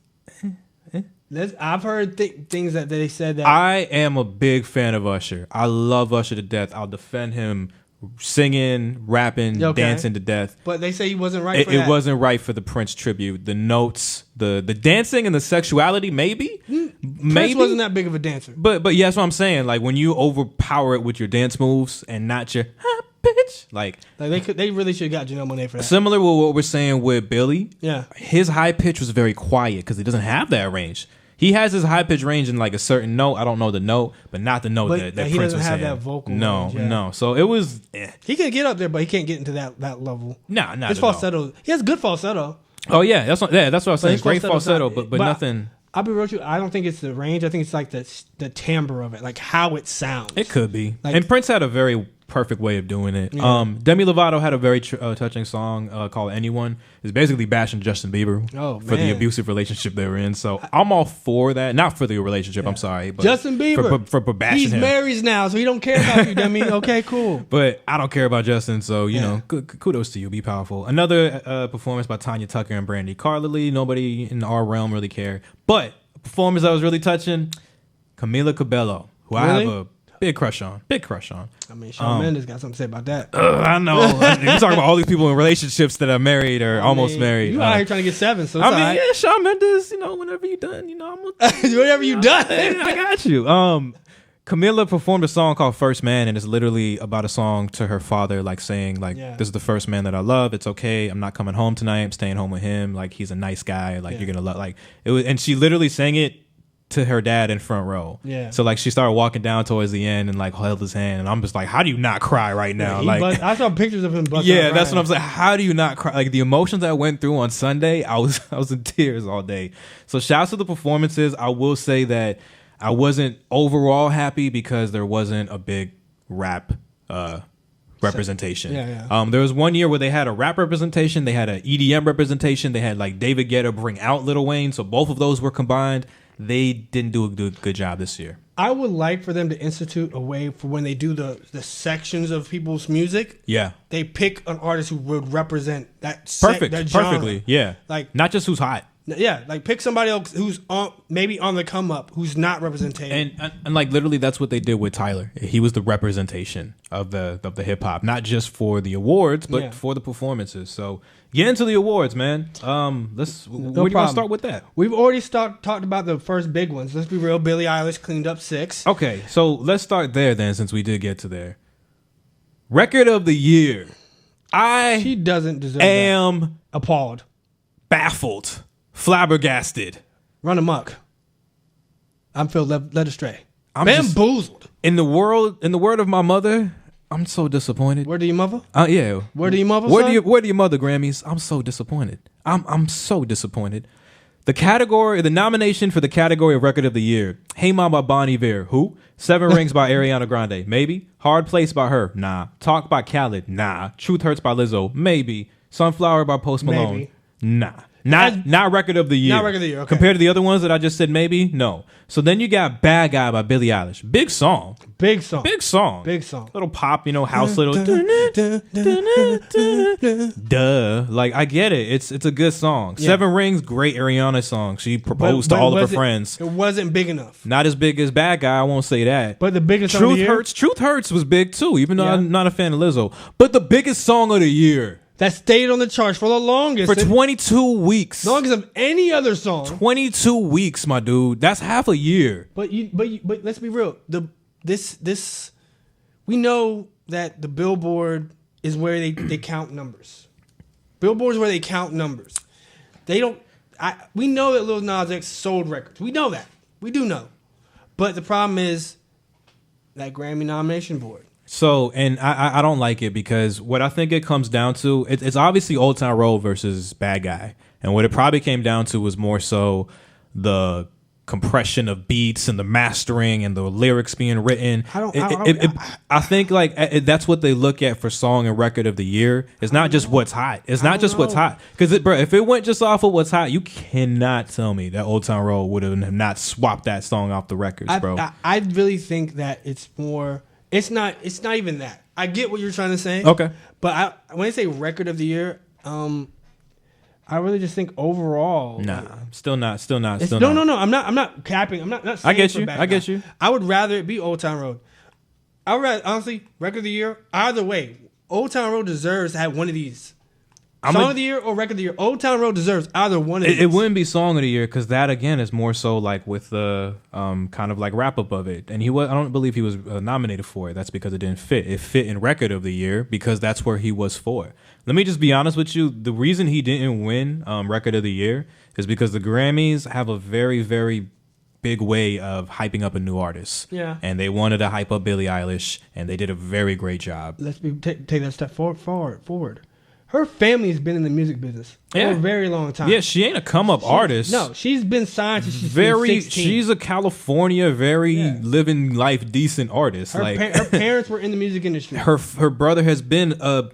I've heard things that they said that I am a big fan of Usher. I love Usher to death. I'll defend him singing, rapping, dancing to death. But they say he wasn't right for that. It wasn't right for the Prince tribute. The notes, the dancing and the sexuality, maybe. Prince wasn't that big of a dancer. But yeah, that's what I'm saying. Like when you overpower it with your dance moves and not your bitch. Like they really should have got Janelle Monáe for that. Similar with what we're saying with Billy. Yeah. His high pitch was very quiet because he doesn't have that range. He has his high pitch range in like a certain note. I don't know the note, but not the note that he Prince doesn't was have saying. that vocal range, yeah. No. So it was. He can get up there, but he can't get into that level. Nah, not his at all. falsetto. He has good falsetto. Oh yeah, that's what I was saying. Great falsetto, but nothing. I'll be real with you. I don't think it's the range. I think it's like the timbre of it, like how it sounds. It could be. And Prince had a very perfect way of doing it. Yeah. Demi Lovato had a very touching song called "Anyone." It's basically bashing Justin Bieber for the abusive relationship they were in. So I'm all for that. Not for the relationship. I'm sorry, but Justin Bieber for bashing him. He's married now, so he don't care about you, Demi. Okay, cool. But I don't care about Justin, so you know, kudos to you. Be powerful. Another performance by Tanya Tucker and Brandi Carlile. Nobody in our realm really cared, but a performance that was really touching. Camila Cabello, who I have a big crush on. I mean, Shawn Mendes got something to say about that. I know. You're talking about all these people in relationships that are married or almost married. You out here trying to get 7, so it's all right. Yeah, Shawn Mendes, you know, whenever you done, you know, whenever you done. I got you. Camila performed a song called First Man, and it's literally about a song to her father, like saying, like, this is the first man that I love. It's okay. I'm not coming home tonight. I'm staying home with him. Like, he's a nice guy. Like, you're going to love, like, it was, and she literally sang it to her dad in front row. Yeah. So like she started walking down towards the end and like held his hand, and I'm just like, how do you not cry right now? I saw pictures of him busting. Yeah, that's what I'm saying. How do you not cry? Like the emotions I went through on Sunday, I was in tears all day. So shouts to the performances. I will say that I wasn't overall happy because there wasn't a big rap representation. Yeah. There was one year where they had a rap representation, they had an EDM representation, they had like David Guetta bring out Lil Wayne, so both of those were combined. They didn't do a good job this year. I would like for them to institute a way for when they do the sections of people's music. Yeah. They pick an artist who would represent that Perfectly. Yeah. Like not just who's hot. Yeah, like pick somebody else who's maybe on the come up, who's not represented. And like literally that's what they did with Tyler. He was the representation of the hip hop, not just for the awards, but for the performances. So get into the awards, man. Where do you want to start with that? We've already talked about the first big ones. Let's be real. Billie Eilish cleaned up 6. Okay, so let's start there then, since we did get to there. Record of the year. She doesn't deserve that. Appalled. Baffled. Flabbergasted. Run amok. I'm Phil led astray. I'm bamboozled. In the word of my mother, I'm so disappointed. Where do your mother? Yeah. Where do your mother? Where do your mother, Grammys? I'm so disappointed. I'm so disappointed. The nomination for the category of Record of the Year. Hey Mama, Bon Iver. Who? 7 Rings by Ariana Grande. Maybe. Hard Place by her. Nah. Talk by Khaled. Nah. Truth Hurts by Lizzo. Maybe. Sunflower by Post Malone. Maybe. Nah. Not Record of the Year. Not Record of the Year, okay. Compared to the other ones that I just said maybe? No. So then you got Bad Guy by Billie Eilish. Big song. Little pop, house little. Duh. Like, I get it. It's a good song. Yeah. 7 Rings, great Ariana song. She proposed to all of her friends. It wasn't big enough. Not as big as Bad Guy, I won't say that. But the biggest song of the year? Truth Hurts was big too, even though I'm not a fan of Lizzo. But the biggest song of the year. That stayed on the charts for the longest. For 22 weeks. Longest of any other song. 22 weeks, my dude. That's half a year. But let's be real. We know that the Billboard is where they count numbers. Billboard is where they count numbers. They don't. We know that Lil Nas X sold records. We know that. We do know. But the problem is that Grammy nomination board. So, and I don't like it because what I think it comes down to, it's obviously Old Town Road versus Bad Guy. And what it probably came down to was more so the compression of beats and the mastering and the lyrics being written. I think like that's what they look at for song and record of the year. It's not just what's hot. It's not just what's hot. Because if it went just off of what's hot, you cannot tell me that Old Town Road would have not swapped that song off the records, bro. I really think that it's more... It's not even that. I get what you're trying to say. Okay. But when I say record of the year, I really just think overall. Nah, still not. No. I'm not capping. I'm not saying I get you. I would rather it be Old Town Road. I would rather, honestly, record of the year. Either way, Old Town Road deserves to have one of these. Song of the year or record of the year. Old Town Road deserves either one of these. It wouldn't be song of the year because that again is more so like with the kind of like wrap up of it. And I don't believe he was nominated for it. That's because it didn't fit. It fit in record of the year because that's where he was for. Let me just be honest with you. The reason he didn't win record of the year is because the Grammys have a very, very big way of hyping up a new artist. Yeah. And they wanted to hype up Billie Eilish, and they did a very great job. Let's take that step forward. Her family's been in the music business for a very long time. Yeah, she ain't a come-up artist. No, she's been signed since she's been 16. She's a California, living life decent artist. Her parents were in the music industry. Her brother has been a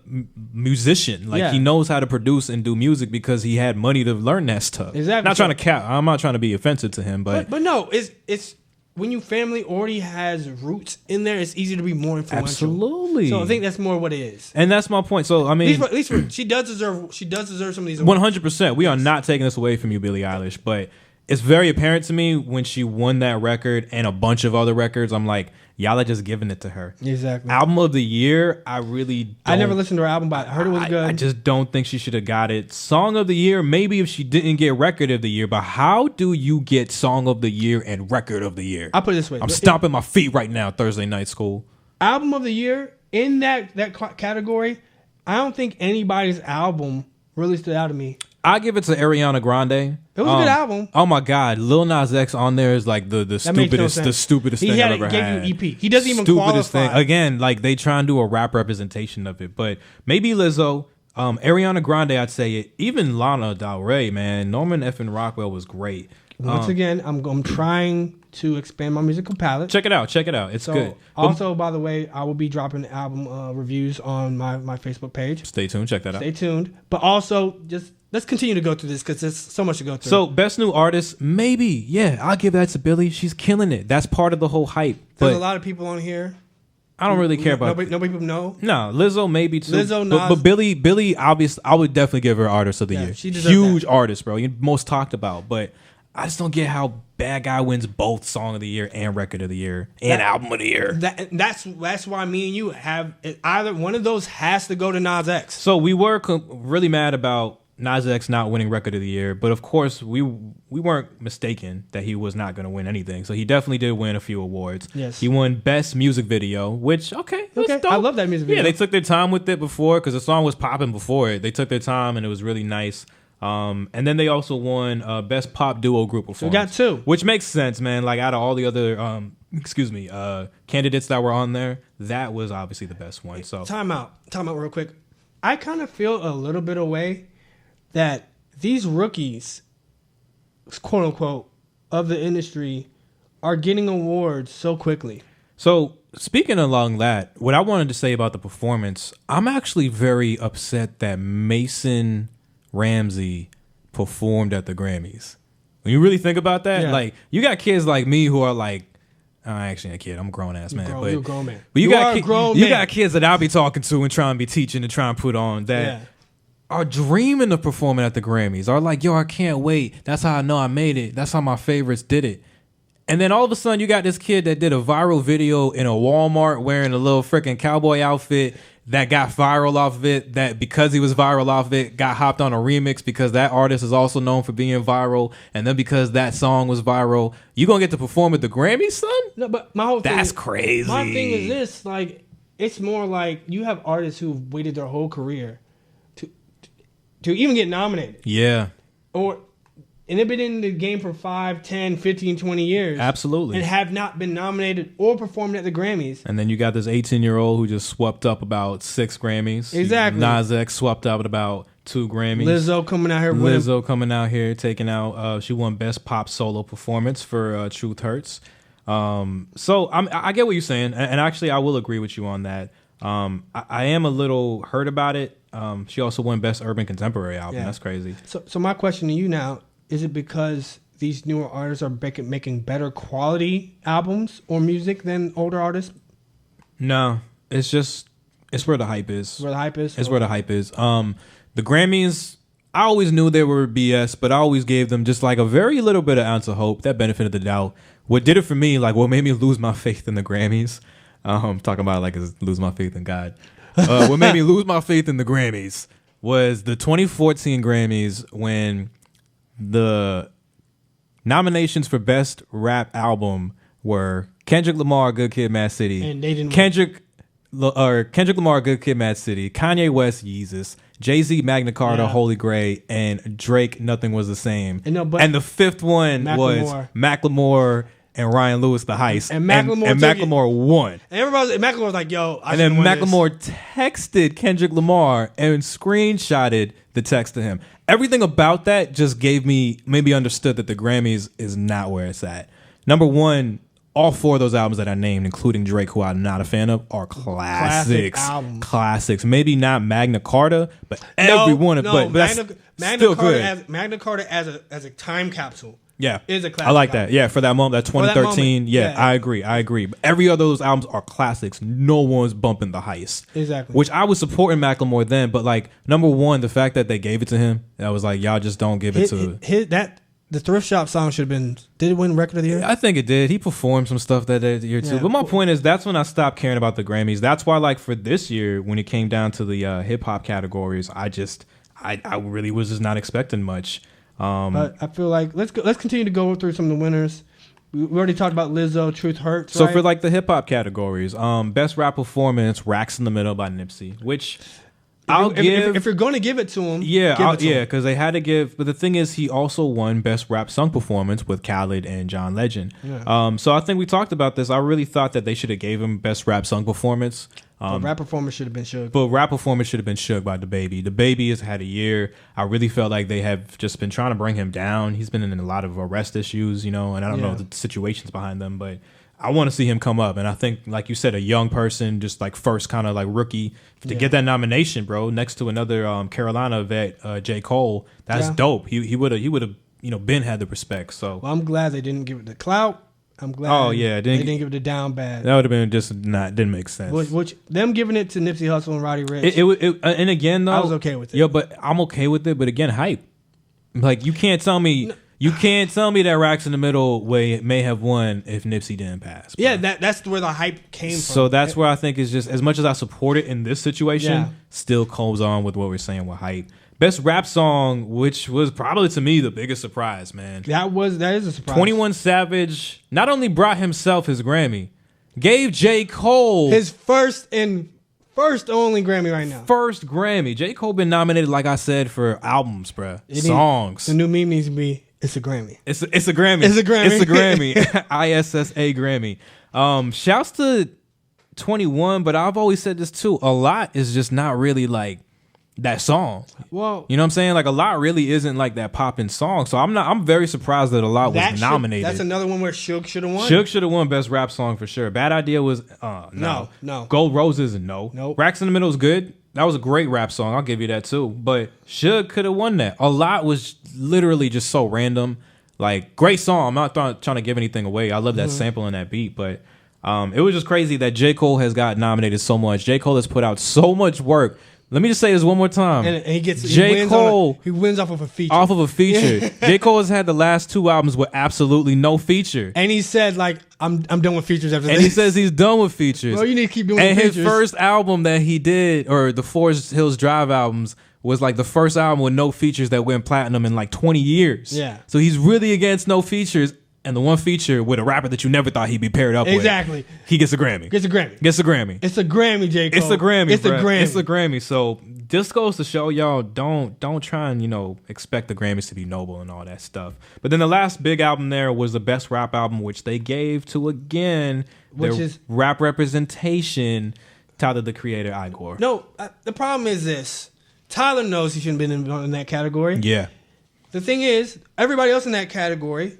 musician. He knows how to produce and do music because he had money to learn that stuff. Exactly. Not trying to cap. I'm not trying to be offensive to him, but no, it's when your family already has roots in there, it's easy to be more influential. Absolutely. So I think that's more what it is. And that's my point. So I mean, at least she does deserve some of these awards. 100%. We are not taking this away from you, Billie Eilish, but it's very apparent to me when she won that record and a bunch of other records. I'm like, y'all are just giving it to her. Exactly. Album of the year, I never listened to her album, but I heard it was good. I just don't think she should have got it. Song of the year, maybe if she didn't get record of the year, but how do you get song of the year and record of the year? I'll put it this way. I'm stomping my feet right now, Thursday Night School. Album of the year, in that category, I don't think anybody's album really stood out to me. I give it to Ariana Grande. It was a good album. Oh my God, Lil Nas X on there is like the stupidest thing I've ever had. He gave you EP. He doesn't even qualify. Again, like they try and do a rap representation of it, but maybe Lizzo, Ariana Grande, I'd say it. Even Lana Del Rey, man. Norman F. Rockwell was great. once again, I'm trying to expand my musical palette. Check it out. It's good. Also, by the way, I will be dropping album reviews on my Facebook page. Stay tuned. Check that out. Stay tuned. But also, just let's continue to go through this because there's so much to go through. So, best new artist, maybe. Yeah, I'll give that to Billie. She's killing it. That's part of the whole hype. There's a lot of people on here. I don't really care about nobody people know. No, Lizzo maybe too. Lizzo, Nas. But Billie, obviously, I would definitely give her Artist of the Year. She deserves Huge that. artist, bro. Most talked about. But I just don't get how Bad Guy wins both Song of the Year and Record of the Year and Album of the Year. That's why me and you have either one of those has to go to Nas X. So we were really mad about Nas X not winning Record of the Year, but of course we weren't mistaken that he was not going to win anything. So he definitely did win a few awards. Yes, he won Best Music Video, which okay, I love that music video. Yeah, they took their time with it before because the song was popping before it. They took their time and it was really nice. And then they also won Best Pop Duo Group Performance. We got 2, which makes sense, man. Like out of all the other candidates that were on there, that was obviously the best one. So time out real quick. I kind of feel a little bit away that these rookies, quote unquote, of the industry are getting awards so quickly. So speaking along that, what I wanted to say about the performance, I'm actually very upset that Mason Ramsey performed at the Grammys. When you really think about that, like you got kids like me who are like, I actually ain't a kid. I'm a grown ass man. You're a grown man. But you got kids that I'll be talking to and trying to be teaching and trying to put on that are dreaming of performing at the Grammys. Are like, yo, I can't wait. That's how I know I made it. That's how my favorites did it. And then all of a sudden you got this kid that did a viral video in a Walmart wearing a little freaking cowboy outfit that got viral off of it, that because he was viral off of it, got hopped on a remix because that artist is also known for being viral, and then because that song was viral, you gonna get to perform at the Grammys, son? No, but my whole That's crazy. My thing is this, like, it's more like you have artists who've waited their whole career to even get nominated. Yeah. And they've been in the game for 5, 10, 15, 20 years. Absolutely. And have not been nominated or performed at the Grammys. And then you got this 18-year-old who just swept up about 6 Grammys. Exactly. Nas X swept up at about 2 Grammys. Lizzo coming out here taking out, she won Best Pop Solo Performance for Truth Hurts. So I get what you're saying. And actually, I will agree with you on that. I am a little hurt about it. She also won Best Urban Contemporary Album. Yeah. That's crazy. So my question to you now, is it because these newer artists are making better quality albums or music than older artists? No, it's where the hype is. Where the hype is? It's where the hype is. The Grammys, I always knew they were BS, but I always gave them just like a very little bit of ounce of hope. That benefited the doubt. What did it for me, like what made me lose my faith in the Grammys, talking about like lose my faith in God. What made me lose my faith in the Grammys was the 2014 Grammys when the nominations for Best Rap Album were Kendrick Lamar, Good Kid, Mad City. And they didn't Kendrick Lamar, Good Kid, Mad City. Kanye West, Yeezus. Jay-Z, Magna Carta, Holy Grail. And Drake, Nothing Was the Same. And the fifth one was Macklemore and Ryan Lewis, The Heist. And Macklemore won. And Macklemore was like, yo, and then Macklemore texted Kendrick Lamar and screenshotted the text to him. Everything about that just made me understood that the Grammys is not where it's at. Number one, all 4 of those albums that I named, including Drake, who I'm not a fan of, are classics. Classics. Maybe not Magna Carta, but every one of them. But that's still good. Magna Carta as a time capsule. Yeah, is a classic. I like that. Yeah, for that moment, that 2013. I agree. But every other of those albums are classics. No one's bumping The Heist. Exactly. Which I was supporting Macklemore then, but like number one, the fact that they gave it to him, I was like, y'all just don't give it to. The Thrift Shop song should have been. Did it win Record of the Year? I think it did. He performed some stuff that year too. But my point is, that's when I stopped caring about the Grammys. That's why, like for this year, when it came down to the hip hop categories, I really was just not expecting much. But I feel like let's continue to go through some of the winners. We already talked about Lizzo, Truth Hurts. So for like the hip hop categories, Best Rap Performance, Racks in the Middle by Nipsey, which if you're going to give it to him, because they had to give. But the thing is, he also won Best Rap Song Performance with Khaled and John Legend. Yeah. So I think we talked about this. I really thought that they should have gave him Best Rap Song Performance. But rap performance should have been shook. But rap performance should have been shook by DaBaby. DaBaby has had a year. I really felt like they have just been trying to bring him down. He's been in a lot of arrest issues, and I don't know the situations behind them, but I want to see him come up. And I think, like you said, a young person, just like first kind of like rookie, to get that nomination, bro, next to another Carolina vet, J. Cole, that's dope. He would have been had the respect. So I'm glad they didn't give it the clout. I'm glad they didn't give it the down bad. That would have been just didn't make sense. Which them giving it to Nipsey Hussle and Roddy Ricch. And again, though, I was okay with it. Yeah, but I'm okay with it. But again, hype. Like, you can't tell me that Racks in the Middle may have won if Nipsey didn't pass. Bro. Yeah, that's where the hype came from. So that's where I think is just, as much as I support it in this situation, still goes on with what we're saying with hype. Best rap song, which was probably to me the biggest surprise, man. That is a surprise. 21 Savage not only brought himself his Grammy, gave J. Cole his first only Grammy right now. First Grammy. J. Cole been nominated, like I said, for albums, bruh. Songs. The new meme needs to be, it's a Grammy. It's a Grammy. It's a Grammy. It's a Grammy. ISSA Grammy. Shouts to 21, but I've always said this too. A lot is just not really like that song. Well, you know what I'm saying? Like, a lot really isn't like that popping song. So I'm very surprised that a lot was nominated. That's another one where Suge should have won. Suge should have won best rap song for sure. Bad Idea was no. Gold Roses, no. Nope. Racks in the Middle is good. That was a great rap song. I'll give you that too. But Suge could have won that. A lot was literally just so random. Like, great song. I'm not trying to give anything away. I love that sample and that beat, but it was just crazy that J. Cole has got nominated so much. J. Cole has put out so much work. Let me just say this one more time. And he wins off of a feature. Off of a feature. J. Cole has had the last 2 albums with absolutely no feature. And he said, like, I'm done with features after this. And he says he's done with features. Well, you need to keep doing features. And his first album that he did, or the Forest Hills Drive albums, was like the first album with no features that went platinum in like 20 years. Yeah. So he's really against no features. And the one feature with a rapper that you never thought he'd be paired up with. Exactly. He gets a Grammy. Gets a Grammy. It's a Grammy, J. Cole. It's a Grammy. It's bruh. a Grammy. It's a Grammy. So this goes to show y'all, don't try and, expect the Grammys to be noble and all that stuff. But then the last big album there was the best rap album, which they gave to, again, rap representation, Tyler, the Creator, Igor. No, the problem is this. Tyler knows he shouldn't have been in that category. Yeah. The thing is, everybody else in that category,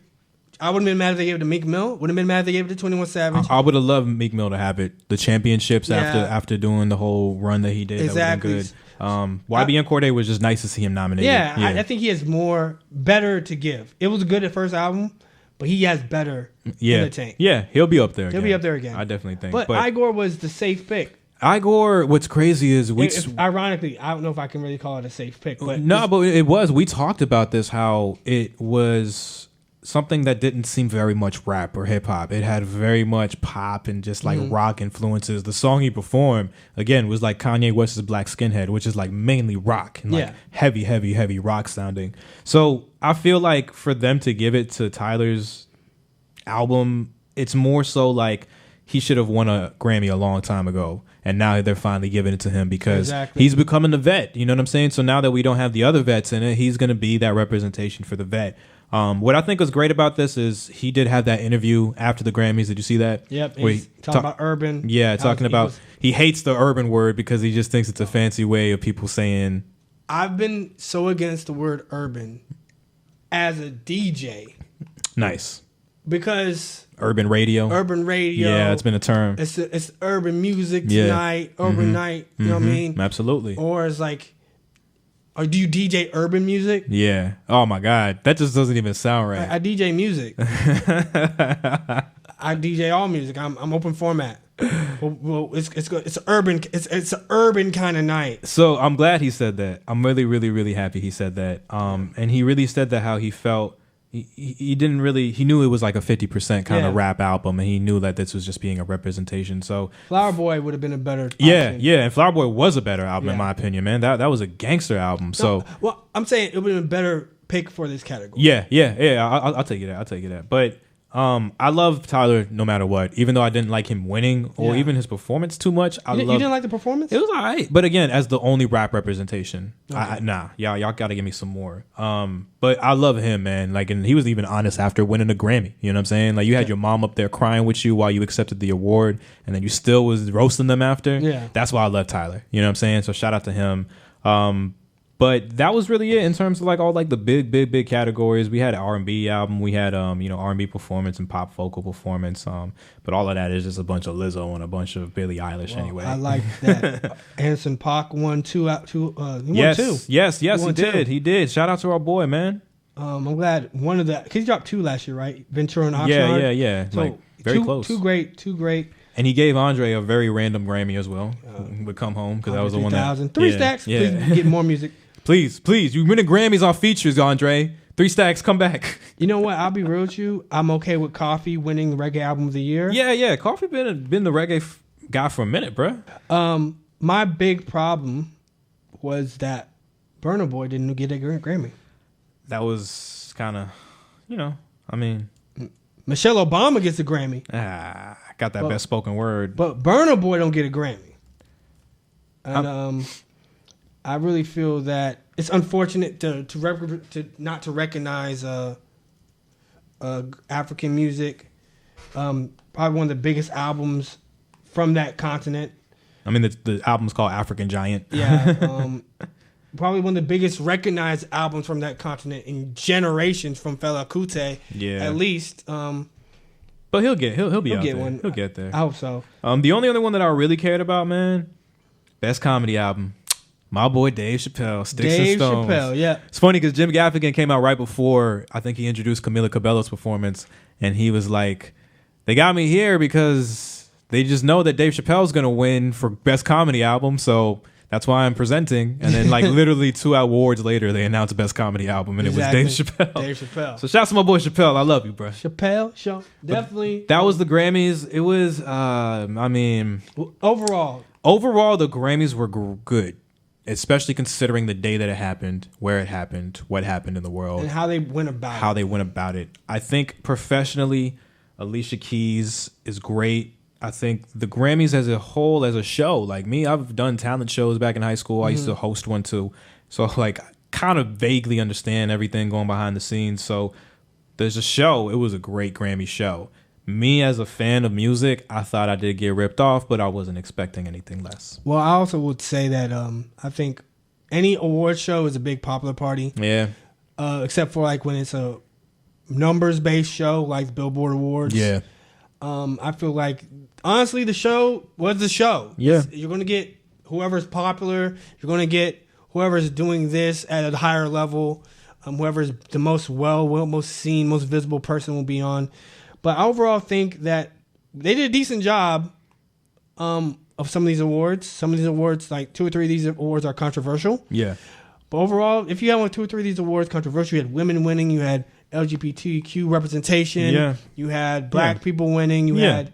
I would have been mad if they gave it to Meek Mill. Would have been mad if they gave it to 21 Savage. I would have loved Meek Mill to have it. The championships after doing the whole run that he did. Exactly. That would have been good. YBN Cordae was just nice to see him nominated. Yeah. I think he has better to give. It was good at first album, but he has better in the tank. Yeah, he'll be up there again. He'll be up there again. I definitely think. But Igor was the safe pick. Igor, what's crazy is ironically, I don't know if I can really call it a safe pick. But it was. We talked about this, how it was something that didn't seem very much rap or hip hop. It had very much pop and just like rock influences. The song he performed, again, was like Kanye West's Black Skinhead, which is like mainly rock and like heavy rock sounding. So I feel like for them to give it to Tyler's album, it's more so like he should have won a Grammy a long time ago. And now they're finally giving it to him because he's becoming the vet. You know what I'm saying? So now that we don't have the other vets in it, he's going to be that representation for the vet. What I think was great about this is he did have that interview after the Grammys. Did you see that? Yep. He's talking about urban. Yeah, talking about he hates the urban word because he just thinks it's a fancy way of people saying. I've been so against the word urban as a DJ. Nice. Because urban radio. Yeah, it's been a term. It's urban music tonight, urban night. You know what I mean? Absolutely. Or it's like, or do you DJ urban music? Yeah. Oh my God, that just doesn't even sound right. I DJ music. I DJ all music. I'm open format. Well, it's urban. It's an urban kind of night. So I'm glad he said that. I'm really happy he said that. And he really said that how he felt. He didn't really. He knew it was like a 50% kind of rap album, and he knew that this was just being a representation. So Flower Boy would have been a better option. Yeah, and Flower Boy was a better album in my opinion, man. That was a gangster album. So well, I'm saying it would have been a better pick for this category. Yeah. I'll take you that. But I love Tyler no matter what. Even though I didn't like him winning or Yeah. even his performance too much, You didn't like the performance? it was all right. But again, as the only rap representation, Okay. y'all got to give me some more. But I love him, man. Like, and he was even honest after winning a Grammy. You know what I'm saying? Like, you had your mom up there crying with you while you accepted the award, and then you still was roasting them after. Yeah. That's why I love Tyler. You know what I'm saying? So shout out to him. But that was really it in terms of like all like the big categories. We had an R&B album, we had R&B performance and pop vocal performance. But all of that is just a bunch of Lizzo and a bunch of Billie Eilish anyway. I like that. Anderson .Paak won two. He won Yes, two. yes, He won he did. two. He did. Shout out to our boy, man. I'm glad one of the because he dropped 2 last year, right? Ventura and Oxnard. Yeah. So Like very two, close. Two great. And he gave Andre a very random Grammy as well. Would come home because that was the one that 3 stacks. Yeah. Please get more music. Please, you winning Grammys on features, Andre. 3 stacks, come back. You know what? I'll be real with you. I'm okay with Coffee winning Reggae Album of the Year. Yeah. Coffee been the reggae guy for a minute, bruh. My big problem was that Burna Boy didn't get a Grammy. That was kind of, I mean, Michelle Obama gets a Grammy, I got that best spoken word. but Burna Boy don't get a Grammy. And I really feel that it's unfortunate to not to recognize African music. Probably one of the biggest albums from that continent. I mean, the album's called African Giant. Yeah. Probably one of the biggest recognized albums from that continent in generations from Fela Kuti. Yeah. At least. But he'll be out get there. one. He'll get there. I hope so. The only other one that I really cared about, man, best comedy album. My boy Dave Chappelle, Sticks and Dave Stones. Chappelle, yeah. It's funny because Jim Gaffigan came out right before I think he introduced Camila Cabello's performance, and he was like, "They got me here because they just know that Dave Chappelle's gonna win for best comedy album, so that's why I'm presenting." And then like literally 2 awards later, they announced best comedy album, and it was Dave Chappelle. Dave Chappelle. So shouts to my boy Chappelle. I love you, bro. Chappelle show definitely. That was the Grammys. It was, Overall, the Grammys were good. Especially considering the day that it happened, where it happened, what happened in the world, and how they went about it. I think professionally, Alicia Keys is great. I think the Grammys as a whole, as a show, like me, I've done talent shows back in high school. I used to host one too. So like kind of vaguely understand everything going behind the scenes. So there's a show. It was a great Grammy show. Me as a fan of music, I thought I did get ripped off, but I wasn't expecting anything less. Well, I also would say that I think any award show is a big popular party. Yeah. Except for like when it's a numbers based show like Billboard Awards. Yeah. I feel like honestly the show was the show. Yeah. You're gonna get whoever's popular. You're gonna get whoever's doing this at a higher level. Whoever's the most most seen, most visible person will be on. But I overall think that they did a decent job of some of these awards. Some of these awards, like 2 or 3 of these awards are controversial. Yeah. But overall, if you had 2 or 3 of these awards controversial, you had women winning, you had LGBTQ representation, Yeah. you had black people winning, you had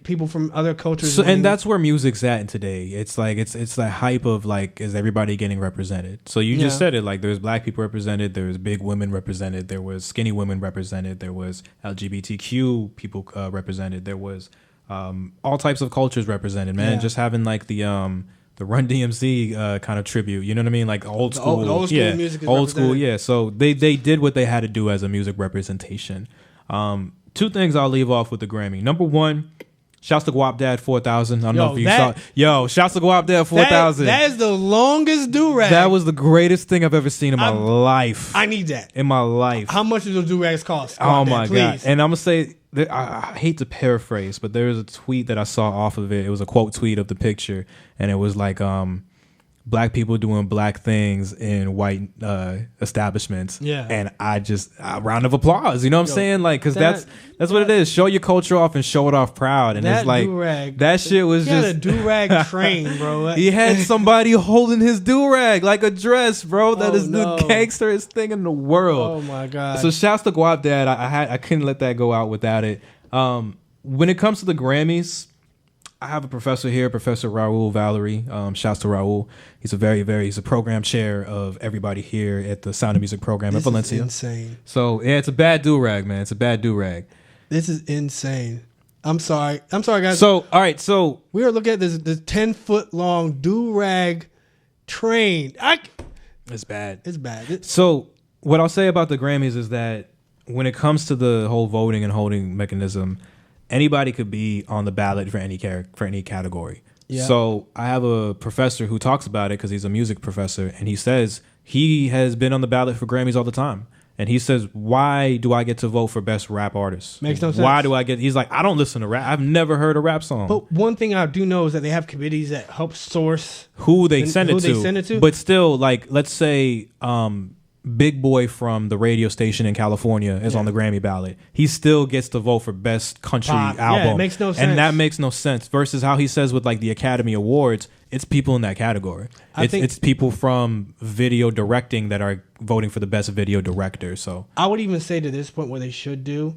people from other cultures. So, winning. and that's where music's at today. It's like it's the hype of like, is everybody getting represented? So you just said it, like there's black people represented, there was big women represented, there was skinny women represented, there was LGBTQ people represented, there was all types of cultures represented. Man, just having like the Run DMC kind of tribute, you know what I mean? Like old school, the old school music is old school, represented. yeah. So they did what they had to do as a music representation. 2 things I'll leave off with the Grammy. Number 1, shouts to Guap Dad 4000. I don't know if you saw. Yo, shouts to Guap Dad 4000. That is the longest do-rag. That was the greatest thing I've ever seen in my life. I need that. In my life. How much do those do-rags cost? Oh my God. Please. And I'm going to say, I hate to paraphrase, but there was a tweet that I saw off of it. It was a quote tweet of the picture. And it was like, black people doing black things in white establishments. Yeah. And a round of applause. You know what I'm saying? Like, because that's what it is. Show your culture off and show it off proud. And it's like, do-rag, that shit was he just. had a do-rag train, bro. He had somebody holding his do-rag like a dress, bro. That is the gangsterest thing in the world. Oh my God. So shouts to Guap Dad. I couldn't let that go out without it. When it comes to the Grammys, I have a professor here, Professor Raul Valerie. Shouts to Raul. He's he's a program chair of everybody here at the Sound of Music program at Valencia. This is insane. So yeah, it's a bad do-rag, man. It's a bad do-rag. This is insane. I'm sorry, guys. So all right, so we are looking at this 10-foot long do-rag train. It's bad. It's bad. So what I'll say about the Grammys is that when it comes to the whole voting and holding mechanism, anybody could be on the ballot for any category. Yeah. So I have a professor who talks about it because he's a music professor, and he says he has been on the ballot for Grammys all the time. And he says, why do I get to vote for best rap artist? Makes no sense. Why do I get... He's like, I don't listen to rap. I've never heard a rap song. But one thing I do know is that they have committees that help source... Who they send it to. But still, like, let's say Big Boy from the radio station in California is on the Grammy ballot. He still gets to vote for best country album. Yeah, it makes no sense. And that makes no sense. Versus how he says with, like, the Academy Awards... It's people in that category. It's people from video directing that are voting for the best video director. So I would even say to this point, what they should do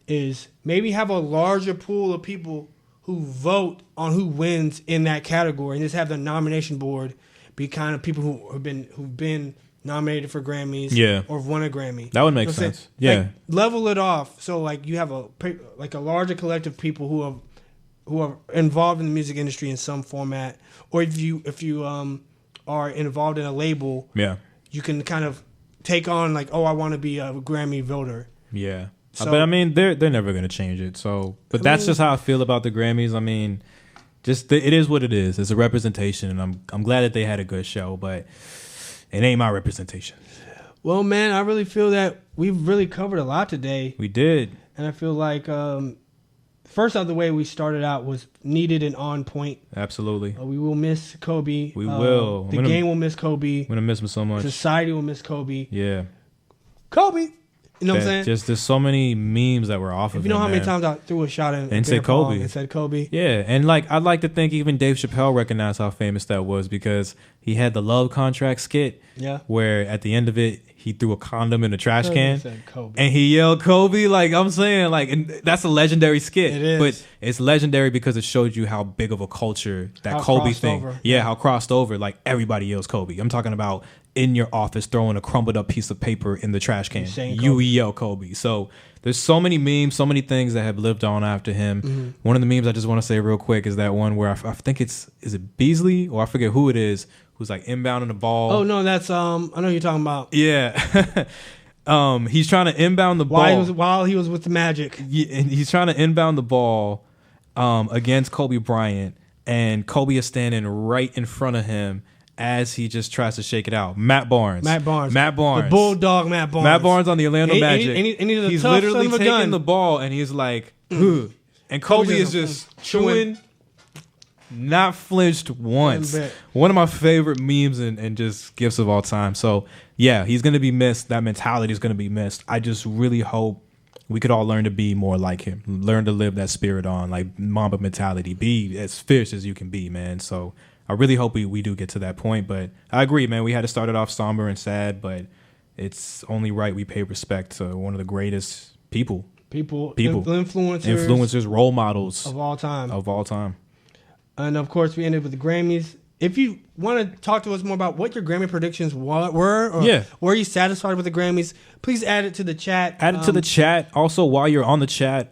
is maybe have a larger pool of people who vote on who wins in that category, and just have the nomination board be kind of people who've been nominated for Grammys, or have won a Grammy. That would make sense. Yeah, like, level it off so like you have a larger collective of people who are involved in the music industry in some format. Or if you are involved in a label, you can kind of take on like, I want to be a Grammy voter. Yeah, so, but I mean, they're never gonna change it. So, but that's just how I feel about the Grammys. I mean, it is what it is. It's a representation, and I'm glad that they had a good show, but it ain't my representation. Well, man, I really feel that we've really covered a lot today. We did, and I feel like. First out the way we started out was needed and on point. Absolutely. We will miss Kobe. We will. The game will miss Kobe. I'm going to miss him so much. Society will miss Kobe. Yeah. Kobe! You know what I'm saying? Just there's so many memes that were off of him. You know how many times I threw a shot at and said Kobe. And said Kobe. Yeah, and like I'd like to think even Dave Chappelle recognized how famous that was because he had the Love Contract skit. Yeah. Where at the end of it he threw a condom in a trash can and he yelled Kobe. Like I'm saying, like, and that's a legendary skit. It is. But it's legendary because it showed you how big of a culture that Kobe thing. Over. Yeah, how crossed over. Like everybody yells Kobe. I'm talking about in your office throwing a crumbled up piece of paper in the trash can. You yell Kobe. So there's so many memes, so many things that have lived on after him. Mm-hmm. One of the memes I just want to say real quick is that one where I think is it Beasley or I forget who it is who's like inbounding the ball. Oh no, that's I know who you're talking about. Yeah. He's trying to inbound the ball while he was with the Magic. Yeah, and he's trying to inbound the ball against Kobe Bryant, and Kobe is standing right in front of him as he just tries to shake it out. Matt Barnes. The Bulldog Matt Barnes. Matt Barnes on the Orlando Magic. He's literally taking the ball and he's like, and Kobe is just chewing, not flinched once. One of my favorite memes and just gifts of all time. So yeah, he's going to be missed. That mentality is going to be missed. I just really hope we could all learn to be more like him. Learn to live that spirit on, like Mamba mentality. Be as fierce as you can be, man. So I really hope we do get to that point. But I agree, man. We had to start it off somber and sad, but it's only right we pay respect to one of the greatest people. Influencers, role models of all time. And of course, we ended with the Grammys. If you want to talk to us more about what your Grammy predictions were, or were you satisfied with the Grammys, please add it to the chat. Add it to the chat. Also, while you're on the chat,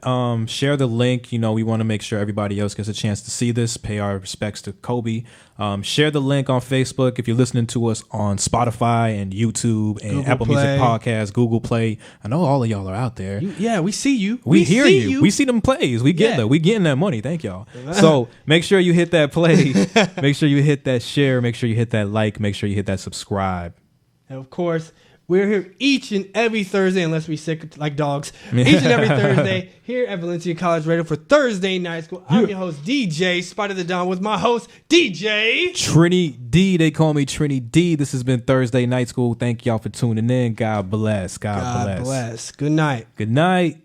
share the link. You know, we want to make sure everybody else gets a chance to see this. Pay our respects to Kobe. Share the link on Facebook if you're listening to us on Spotify and YouTube and Apple Music Podcasts, Google Play. I know all of y'all are out there. We see you. We hear you. We see them plays. We get that. We getting that money. Thank y'all. So make sure you hit that play. Make sure you hit that share. Make sure you hit that like. Make sure you hit that subscribe. And of course, we're here each and every Thursday, unless we sick like dogs. Each and every Thursday here at Valencia College Radio for Thursday Night School. I'm your host, DJ Spider the Dawn, with my host, DJ Trini D. They call me Trini D. This has been Thursday Night School. Thank y'all for tuning in. God bless. God bless. Good night. Good night.